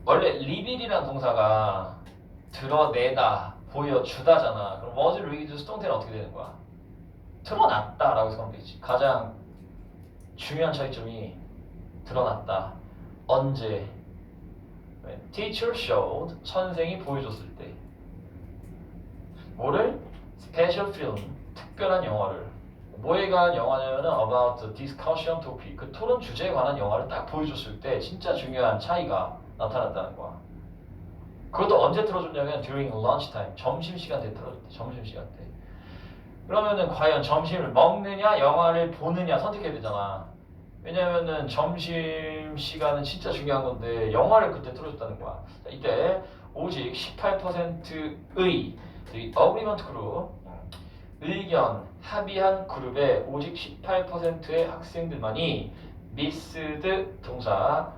원래 reveal이라는 동사가 드러내다 보여주다잖아. 그럼 was read 수동태는 어떻게 되는 거야? 드러났다라고 생각하면 되지. 가장 중요한 차이점이 드러났다. 언제? When teacher showed 선생이 보여줬을 때. 뭐를? Special film 특별한 영화를. 뭐에 관한 영화냐면은 about the discussion topic 그 토론 주제에 관한 영화를 딱 보여줬을 때 진짜 중요한 차이가 나타났다는 거야. 그것도 언제 틀어줬냐면 during lunchtime 점심시간 때 틀어줬대. 점심시간 때. 그러면은 과연 점심을 먹느냐 영화를 보느냐 선택해야 되잖아. 왜냐면은 점심시간은 진짜 중요한 건데 영화를 그때 틀어줬다는 거야. 자, 이때 오직 18%의 agreement 그룹 의견 합의한 그룹의 오직 18%의 학생들만이 missed 동사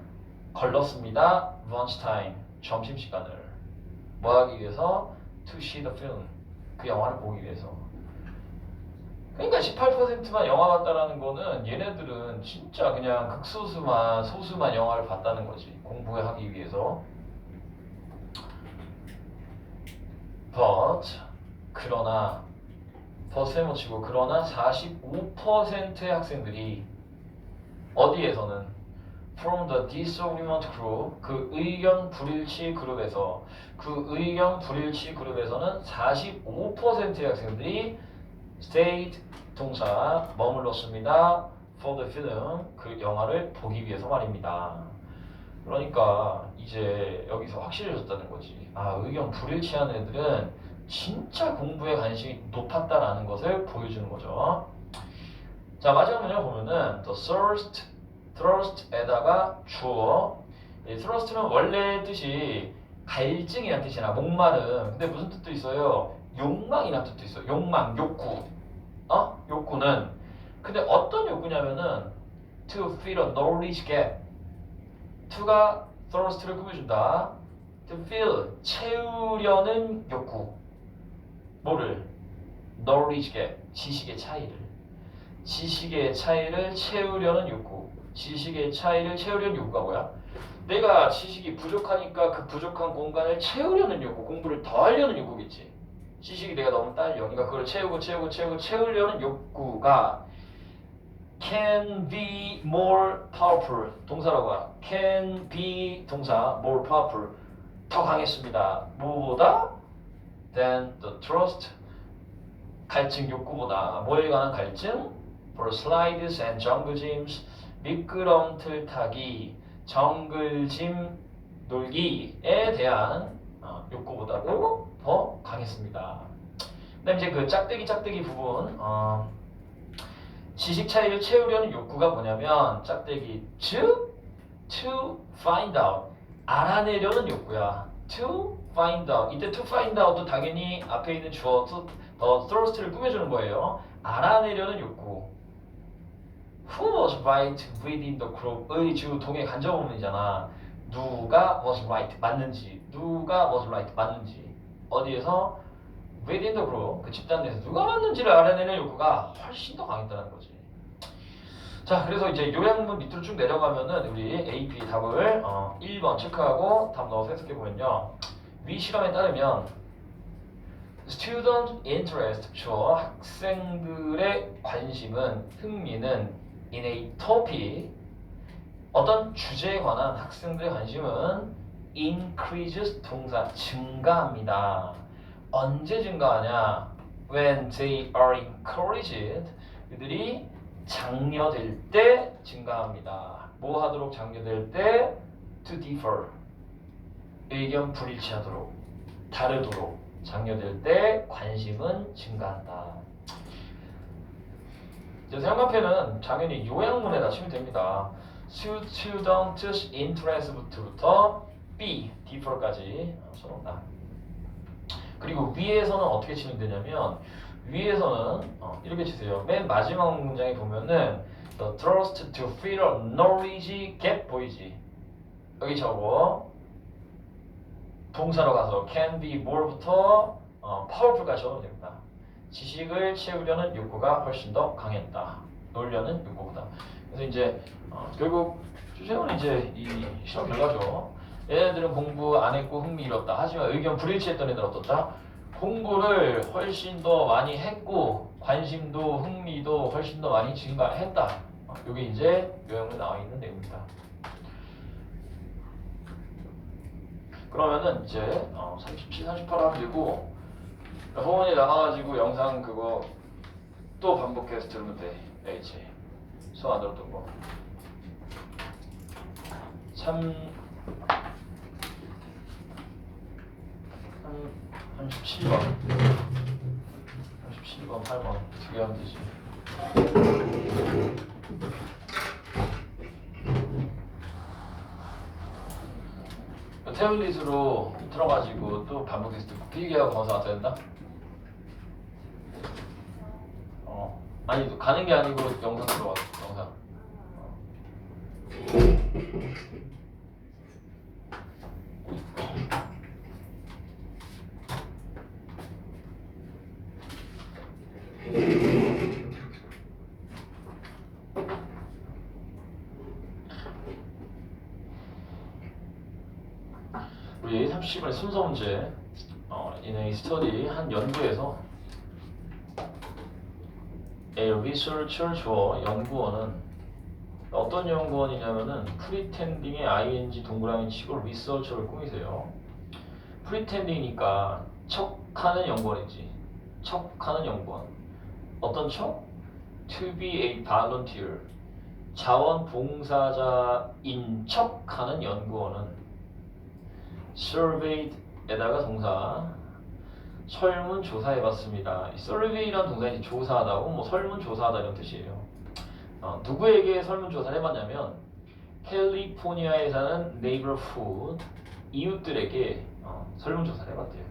걸렀습니다. lunchtime 점심시간을 뭐 하기 위해서? to see the film 그 영화를 보기 위해서. 그러니까 18%만 영화 봤다라는 거는 얘네들은 진짜 그냥 극소수만 소수만 영화를 봤다는 거지. 공부하기 위해서. but 그러나 버스에 못 치고 그러나 45%의 학생들이 어디에서는 from the disagreement group 그 의견 불일치 그룹에서 그 의견 불일치 그룹에서는 45%의 학생들이 stayed 동사 머물렀습니다. for the film 그 영화를 보기 위해서 말입니다. 그러니까 이제 여기서 확실해졌다는 거지. 아 의견 불일치한 애들은 진짜 공부에 관심이 높았다라는 것을 보여주는 거죠. 자 마지막 문제 보면은 the thirst에다가 주어. 이 thirst는 원래 뜻이 갈증이라는 뜻이나 목마름. 근데 무슨 뜻도 있어요? 욕망이라는 뜻도 있어요. 욕망, 욕구. 욕구는 근데 어떤 욕구냐면은 to fill a knowledge gap. to가 thirst를 꾸며준다. to fill 채우려는 욕구. 뭐를? knowledge gap 지식의 차이를. 지식의 차이를 채우려는 욕구. 지식의 차이를 채우려는 욕구가 뭐야? 내가 지식이 부족하니까 그 부족한 공간을 채우려는 욕구, 공부를 더 하려는 욕구겠지. 지식이 내가 너무 딸려. 그러니까 그걸 채우려는 욕구가 can be more powerful 동사라고 하라. can be 동사 more powerful 더 강했습니다. 뭐보다? than the trust 갈증 욕구보다. 뭐에 관한 갈증? for slides and jungle gyms 미끄럼틀 타기, 정글짐 놀기에 대한 욕구보다도 더 강했습니다. 그다음 이제 그 짝대기 부분 지식 차이를 채우려는 욕구가 뭐냐면 짝대기 to find out 알아내려는 욕구야. to find out 이때 to find out도 당연히 앞에 있는 주어 thirst를 꾸며주는 거예요. 알아내려는 욕구. Who was right within the group의 주 동의 간접어문이잖아. 누가 was right 맞는지, 누가 was right 맞는지. 어디에서? within the group 그 집단 내에서 누가 맞는지를 알아내는 욕구가 훨씬 더 강했다는 거지. 자, 그래서 이제 요약문 밑으로 쭉 내려가면은 우리 AP 답을 1번 체크하고 답 넣어서 해석해 보면요. 위 실험에 따르면 student interest 주어 학생들의 관심은 흥미는 in a topic 어떤 주제에 관한 학생들의 관심은 increases 동사 증가합니다. 언제 증가하냐? When they are encouraged 그들이 장려될 때 증가합니다. 뭐 하도록 장려될 때? To differ 의견 불일치하도록 다르도록 장려될 때 관심은 증가한다. 이제 사용관표는 당연히 요약문에다 치면 됩니다. student's interest부터 B, differ까지 써놓는다. 그리고 위에서는 어떻게 치면 되냐면 위에서는 이렇게 치세요. 맨 마지막 문장에 보면은 the thrust to fill a knowledge gap 보이지? 여기 적어 동사로 가서 can be more부터 powerful까지 적으면 됩니다. 지식을 채우려는 욕구가 훨씬 더 강했다. 놀려는 욕구보다. 그래서 이제 결국 주제는 이제 이 시험 결과죠. 얘네들은 공부 안 했고 흥미 잃었다. 하지만 의견 불일치했던 애들 어떻다? 공부를 훨씬 더 많이 했고 관심도 흥미도 훨씬 더 많이 증가했다. 이게 이제 요약으로 나와 있는 내용입니다. 그러면은 이제 37, 38 하면 되고 호원이 나가가지고 영상 그거 또 반복해서 들으면 돼. H 수업 안 들었던 거. 37번 37번 8번 두 개 하면 되지. 태블릿으로 틀어가지고 또 반복해서 듣고 필기하고 검사 왔다 된다? 아니 가는 게 아니고 영상 들어와. 영상. 우리 30번의 순서 문제 in a study 한 연구에서 a researcher 주어 연구원은 어떤 연구원이냐면은 pretending의 ing 동그라미 치고 researcher를 꾸미세요. pretending이니까 척하는 연구원이지. 척하는 연구원. 어떤 척? to be a volunteer 자원봉사자인 척하는 연구원은 surveyed에다가 동사 설문조사해봤습니다. survey라는 동사는 조사하다고 뭐 설문조사하다 이런 뜻이에요. 누구에게 설문조사를 해봤냐면 캘리포니아에 사는 neighborhood 이웃들에게 설문조사를 해봤대요.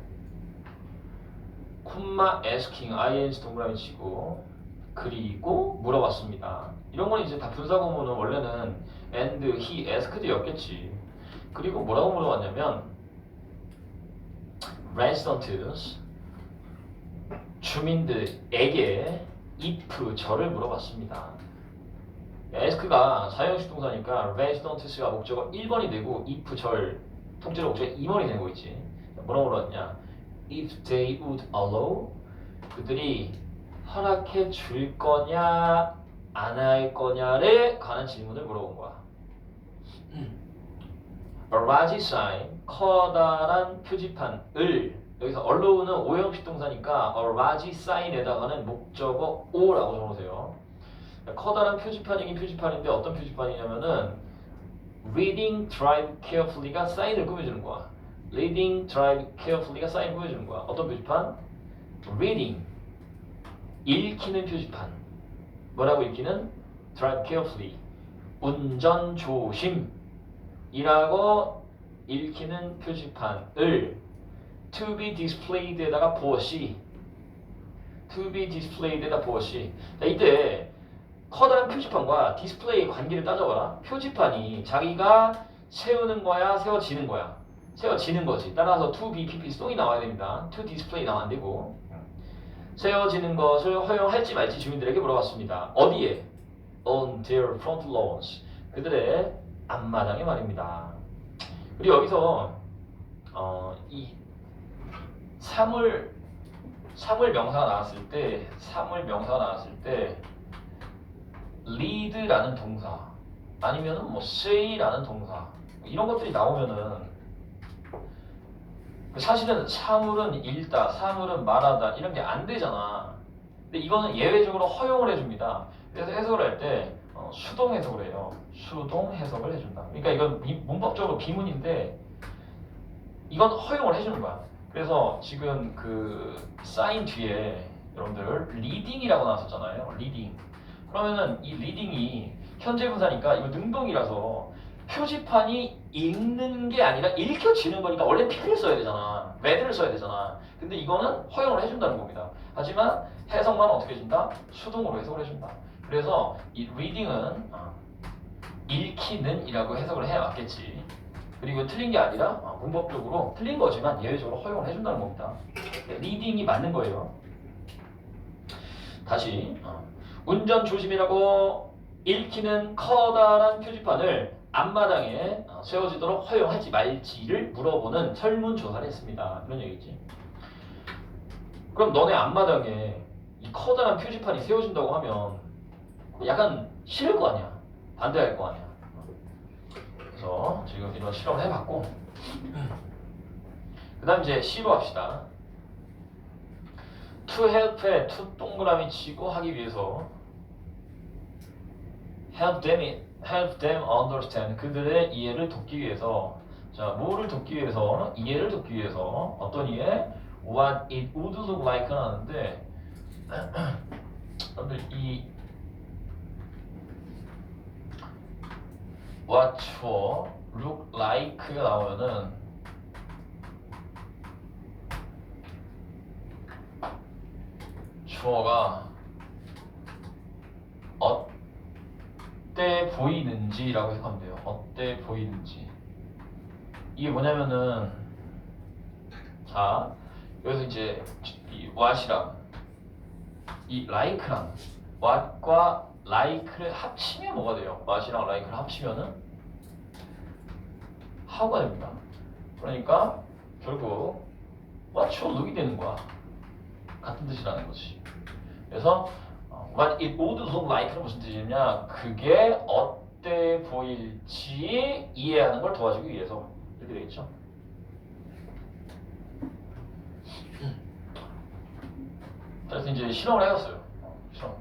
콤마 asking ing 동그라미 치고 그리고 물어봤습니다. 이런 건 이제 다 분사구문은 원래는 and, he, asked였겠지. 그리고 뭐라고 물어봤냐면 residents 주민들에게 if 절을 물어봤습니다. ask가 사형식 동사니까 residents가 목적어 1번이 되고 if 절 통째로 목적어 2번이 되는 거 있지. 뭐라고 물어봤냐? if they would allow 그들이 허락해 줄 거냐 안 할 거냐에 관한 질문을 물어본 거야. A large sign 커다란 표지판을 여기서 allow는 오형식 동사니까 a large sign에다가는 목적어 o라고 적어놓으세요. 커다란 표지판이긴 표지판인데 어떤 표지판이냐면은 reading drive carefully가 사인을 꾸며주는 거야. reading drive carefully가 사인 꾸며주는 거야. 어떤 표지판? reading 읽히는 표지판. 뭐라고 읽기는? drive carefully 운전 조심이라고 읽히는 표지판을 to be displayed에다가 보시 to be displayed에다 보시. 자, 이때 커다란 표지판과 디스플레이의 관계를 따져봐라. 표지판이 자기가 세우는 거야 세워지는 거야? 세워지는 거지. 따라서 to be pp 똥이 나와야 됩니다. to display 나와 안 되고 세워지는 것을 허용할지 말지 주민들에게 물어봤습니다. 어디에? On their front lawns 그들의 앞마당에 말입니다. 그리고 여기서 이 사물 명사가 나왔을 때 lead라는 동사 아니면은 뭐 say라는 동사 이런 것들이 나오면은 사실은 사물은 읽다, 사물은 말하다 이런 게 안 되잖아. 근데 이거는 예외적으로 허용을 해줍니다. 그래서 해석을 할 때 수동 해석을 해요. 수동 해석을 해준다. 그러니까 이건 문법적으로 비문인데 이건 허용을 해주는 거야. 그래서 지금 그 사인 뒤에 여러분들 리딩이라고 나왔었잖아요. 리딩. 그러면은 이 리딩이 현재 분사니까 이거 능동이라서 표지판이 읽는 게 아니라 읽혀지는 거니까 원래 pp를 써야 되잖아. read를 써야 되잖아. 근데 이거는 허용을 해준다는 겁니다. 하지만 해석만 어떻게 해준다? 수동으로 해석을 해준다. 그래서 이 reading은 읽히는 이라고 해석을 해야 맞겠지. 그리고 틀린 게 아니라 문법적으로 틀린 거지만 예외적으로 허용을 해준다는 겁니다. 리딩이 맞는 거예요. 다시 운전 조심이라고 읽히는 커다란 표지판을 앞마당에 세워지도록 허용할지 말지를 물어보는 설문조사를 했습니다. 이런 얘기지. 그럼 너네 앞마당에 이 커다란 표지판이 세워진다고 하면 약간 싫을 거 아니야. 반대할 거 아니야. 그래서 지금 이런 실험을 해봤고 그 다음 이제 C로 합시다. to help에 to 동그라미 치고 하기 위해서 help them understand 그들의 이해를 돕기 위해서 자 뭐를 돕기 위해서 이해를 돕기 위해서 어떤 이해? What it would look like는 하는데 여러분들 이 what for look like가 나오면은 주어가 어때 보이는지라고 생각하면 돼요. 어때 보이는지. 이게 뭐냐면은 자 여기서 이제 이 what이랑 이 like랑 what과 like를 합치면 뭐가 돼요? what이랑 like를 합치면은 how가 됩니다. 그러니까 결국 what should look이 되는 거야. 같은 뜻이라는 거지. 그래서 what it would look like는 무슨 뜻이냐? 그게 어때 보일지 이해하는 걸 도와주기 위해서 이렇게 되겠죠. 그래서 이제 실험을 해봤어요. 실험.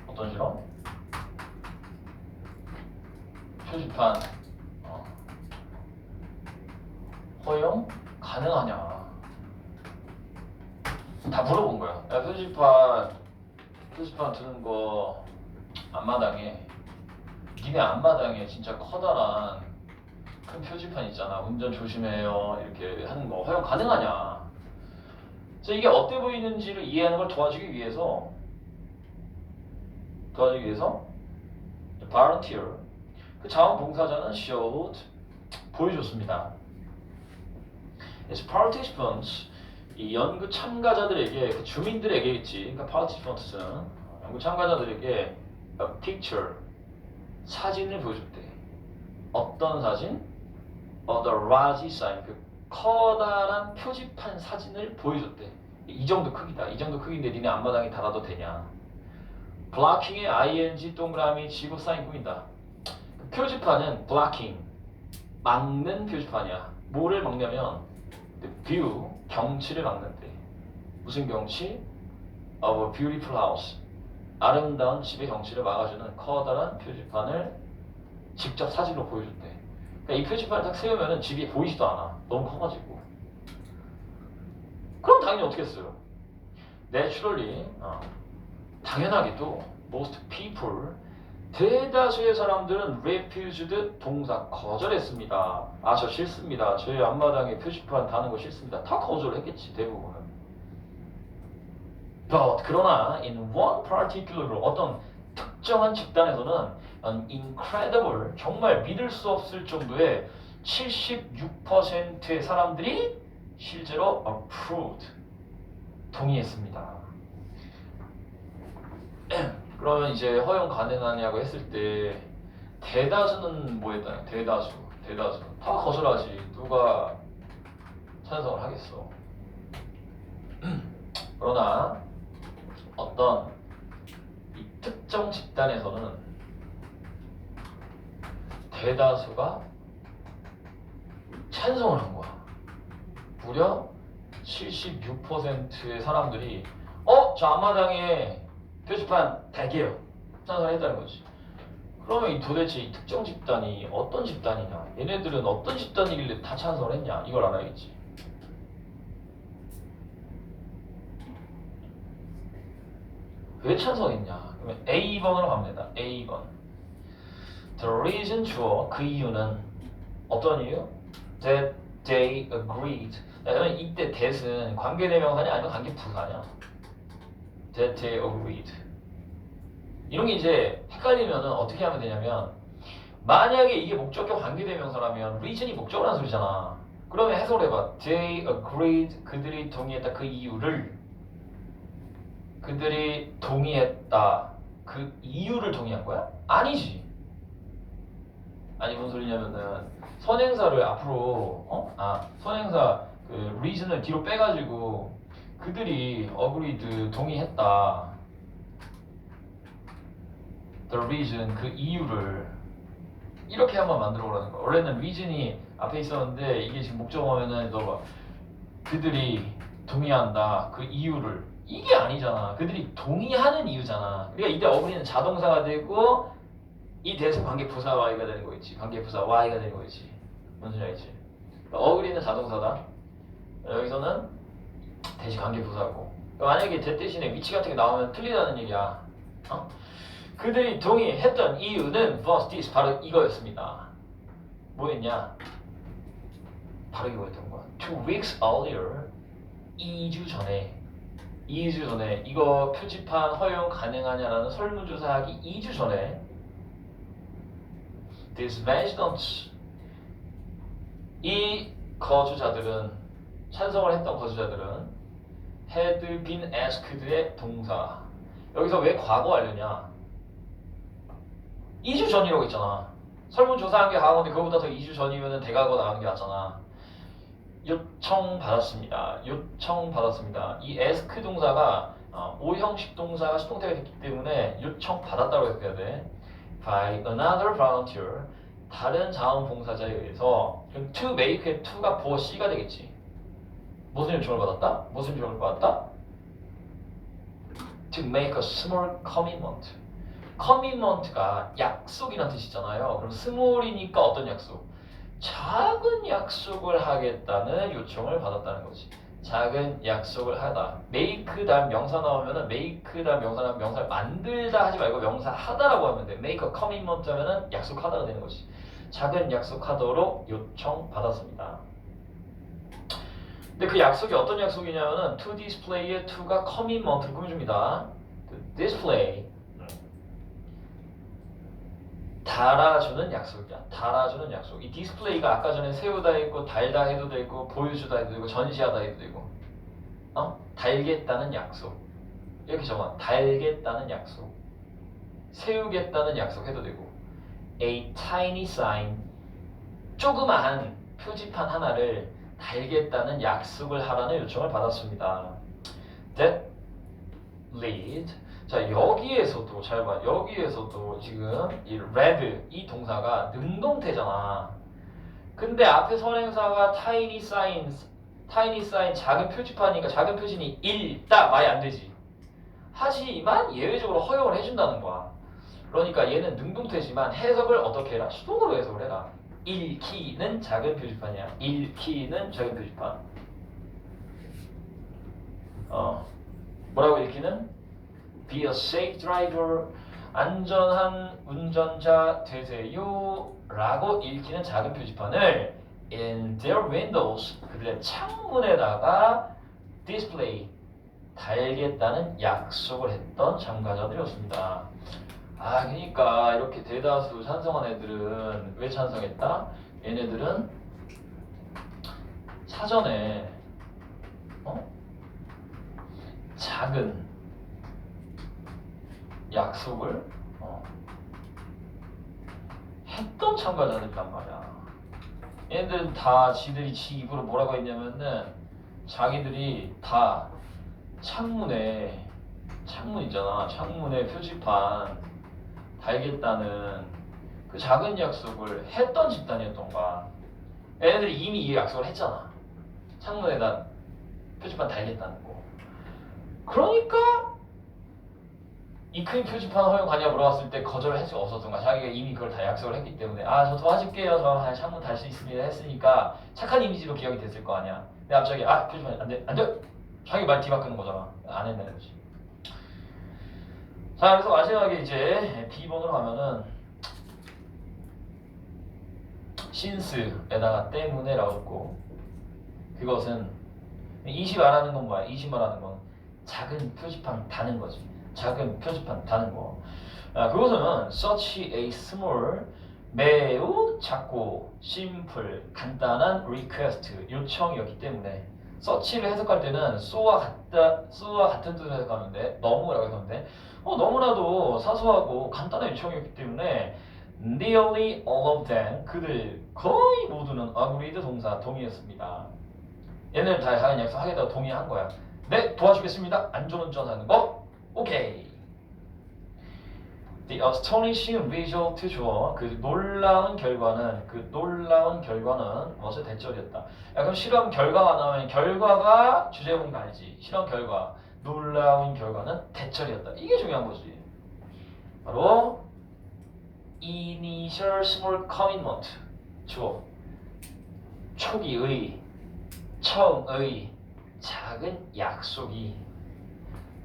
어떤 실험? 표지판 허용 가능하냐? 다 물어본 거야. 야, 표지판 두는 거 앞마당에 니네 앞마당에 진짜 커다란 큰 표지판 있잖아. 운전 조심해요. 이렇게 하는 거 허용 가능하냐? 그래서 이게 어때 보이는지를 이해하는 걸 도와주기 위해서 volunteer 그 자원봉사자는 showed 보여줬습니다. As participants 이 연구 참가자들에게 그 주민들에게겠지. 그러니까 participants는 연구 참가자들에게 a picture 사진을 보여줬대. 어떤 사진? The large sign 그 커다란 표지판 사진을 보여줬대. 이 정도 크기다. 이 정도 크기인데 니네 앞마당에 달아도 되냐? blocking에 ing 동그라미 치고 사인 꾸민다. 그 표지판은 blocking 막는 표지판이야. 뭐를 막냐면 the view 경치를 막는데. 무슨 경치? of a beautiful house 아름다운 집의 경치를 막아주는 커다란 표지판을 직접 사진으로 보여줬대. 그러니까 이 표지판을 딱 세우면은 집이 보이지도 않아. 너무 커가지고. 그럼 당연히 어떻게 했어요? Naturally 당연하게도 most people 대다수의 사람들은 refused 동사 거절했습니다. 아 저 싫습니다. 저희 앞마당에 표지판 다는 거 싫습니다. 다 거절했겠지 대부분은. But 그러나 in one particular 어떤 특정한 집단에서는 an incredible 정말 믿을 수 없을 정도의 76%의 사람들이 실제로 approved 동의했습니다. 그러면 이제 허용 가능하냐고 했을 때 대다수는 뭐 했다냐? 대다수 다 거절하지. 누가 찬성을 하겠어. 그러나 어떤 이 특정 집단에서는 대다수가 찬성을 한 거야. 무려 76%의 사람들이 저 앞마당에 표지판 달게요. 찬성을 했다는 거지. 그러면 도대체 이 특정 집단이 어떤 집단이냐? 얘네들은 어떤 집단이길래 다 찬성을 했냐? 이걸 알아야겠지. 왜 찬성했냐? 그러면 A번으로 갑니다. A번. The reason 주어 그 이유는 어떤 이유? That they agreed. 그러면 이때 that은 관계대명사냐 아니면 관계부사냐? That they agreed. 이런 게 이제 헷갈리면 어떻게 하면 되냐면 만약에 이게 목적격 관계대명사라면 reason이 목적어라는 소리잖아. 그러면 해석을 해봐. They agreed. 그들이 동의했다. 그 이유를 그들이 동의했다. 그 이유를 동의한 거야? 아니지. 아니 무슨 소리냐면은 선행사를 앞으로 선행사 그 reason을 뒤로 빼가지고 그들이 agreed 동의했다. The reason 그 이유를 이렇게 한번 만들어 보라는 거야. 원래는 reason이 앞에 있었는데 이게 지금 목적어면은 너가 그들이 동의한다. 그 이유를 이게 아니잖아. 그들이 동의하는 이유잖아. 그러니까 이때 agree는 자동사가 되고 이 대에서 관계 부사 y가 되는 거 있지. 관계 부사 y가 되는 거 있지. 뭔지 알지? 그러니까 agree는 자동사다. 여기서는 대시 관계 부사고. 그러니까 만약에 대 대신에 위치 같은 게 나오면 틀리다는 얘기야. 어? 그들이 동의했던 이유는 was this 바로 이거였습니다. 뭐였냐? 바로 이거였던 거야. 2 weeks earlier 2주 전에 이거 표지판 허용 가능하냐라는 설문조사하기 2주 전에 these residents 이 거주자들은 찬성을 했던 거주자들은 had been asked의 동사 여기서 왜 과거 완료냐 2주 전이라고 했잖아 설문조사한 게 과거인데 그거보다 더 2주 전이면 대과거 나가는 게 낫잖아 요청받았습니다. 이 ask 동사가 오형식 동사가 수동태가 됐기 때문에 요청받았다고 해야 돼. By another volunteer 다른 자원봉사자에 의해서 그럼 to make의 to가 for C가 되겠지. 무슨 요청을 받았다? To make a small commitment. commitment가 약속이라는 뜻이잖아요. 그럼 small이니까 어떤 약속? 작은 약속을 하겠다는 요청을 받았다는 거지. 작은 약속을 하다. make 다음 명사 나오면은 make 다음 명사 나오면 명사를 만들다 하지 말고 명사 하다라고 하면 돼. make a commitment 하면은 약속하다가 되는 거지. 작은 약속하도록 요청 받았습니다. 근데 그 약속이 어떤 약속이냐면은 to display의 to가 commitment를 꾸며줍니다. display 달아주는 약속이야. 달아주는 약속. 이 디스플레이가 아까 전에 세우다 했고 달다 해도 되고 보여주다 해도 되고 전시하다 해도 되고 달겠다는 약속. 이렇게 적어. 달겠다는 약속. 세우겠다는 약속 해도 되고 A tiny sign 조그마한 표지판 하나를 달겠다는 약속을 하라는 요청을 받았습니다. That lead 자 여기에서도 잘 봐. 여기에서도 지금 이 read 이 동사가 능동태잖아. 근데 앞에 선행사가 tiny sign 작은 표지판이니까 작은 표지니 읽다 말이 안 되지. 하지만 예외적으로 허용을 해준다는 거야. 그러니까 얘는 능동태지만 해석을 어떻게 해라? 수동으로 해석을 해라. 읽기는 작은 표지판이야. 읽기는 작은 표지판. 뭐라고 읽기는? Be a safe driver. 안전한 운전자 되세요. 라고 읽히는 작은 표지판을 in their windows 그들의 창문에다가 display 달겠다는 약속을 했던 참가자들이었습니다. 그러니까 이렇게 대다수 찬성한 애들은 왜 찬성했다? 얘네들은 사전에 작은 약속을 했던 참가자들이란 말이야. 얘네들은 다 지들이 지 입으로 뭐라고 했냐면은 자기들이 다 창문 있잖아. 창문에 표지판 달겠다는 그 작은 약속을 했던 집단이었던 거야. 얘네들이 이미 이 약속을 했잖아. 창문에다 표지판 달겠다는 거. 그러니까 이 큰 표지판 허용 가냐 물어봤을 때 거절을 할 수가 없었던 거야. 자기가 이미 그걸 다 약속을 했기 때문에 저 도와줄게요. 저 창문 달 수 있습니다 했으니까 착한 이미지로 기억이 됐을 거 아니야. 근데 갑자기 표지판 안 돼. 자기 말 뒤바꾸는 거잖아. 안 했다는 거지. 자 그래서 마지막에 이제 B번으로 가면은 since에다가 때문에라고 했고 그것은 20 말하는 건 뭐야? 20 말하는 건 작은 표지판 다는 거지. 작은 표지판 다는 거. 그것은 such a small 매우 작고 simple 간단한 request 요청이었기 때문에 such를 해석할 때는 so와 같은 뜻으로 해석하는데 너무라고 해석하는데 너무나도 사소하고 간단한 요청이었기 때문에 nearly all of them 그들 거의 모두는 agreed 동사 동의했습니다. 얘네들 다 작은 약속하겠다고 동의한 거야. 네, 도와주겠습니다. 안전운전하는 법. 오케이. The astonishing result 주어 그 놀라운 결과는 무엇의 대절이었다. 야, 그럼 실험 결과가 나오면 결과가 주제문이 아니지. 실험 결과 놀라운 결과는 대절이었다. 이게 중요한 거지. 바로 initial small commitment 주어 초기의 처음의 작은 약속이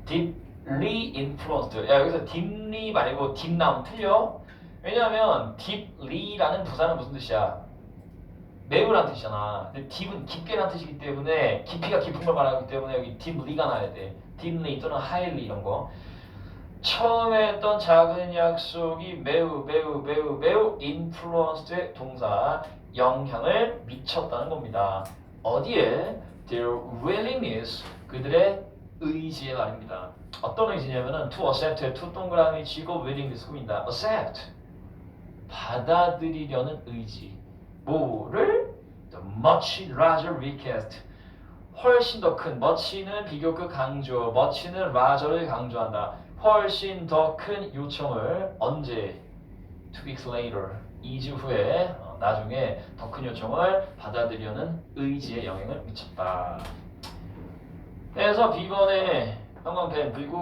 deeply influenced. 야, 여기서 deeply 말고 deep 나오면 틀려. 왜냐하면 deeply라는 부사는 무슨 뜻이야? 매우란 뜻이잖아. 근데 deep은 깊게란 뜻이기 때문에 깊이가 깊은 걸 말하기 때문에 여기 deeply가 나야 돼. deeply 또는 highly 이런 거. 처음에 했던 작은 약속이 매우 influence의 동사 영향을 미쳤다는 겁니다. 어디에? Their willingness 그들의 의지에 말입니다. 어떤 의지냐면은 to accept의 to 동그라미 치고 willingness 꾸민다. accept 받아들이려는 의지. 뭐를? The much larger request 훨씬 더 큰 much는 비교급 강조 much는 larger를 강조한다. 훨씬 더 큰 요청을 언제? 2 weeks later 2주 후에 나중에 더 큰 요청을 받아들이려는 의지에 영향을 미쳤다. 그래서 B번에 형광펜 들고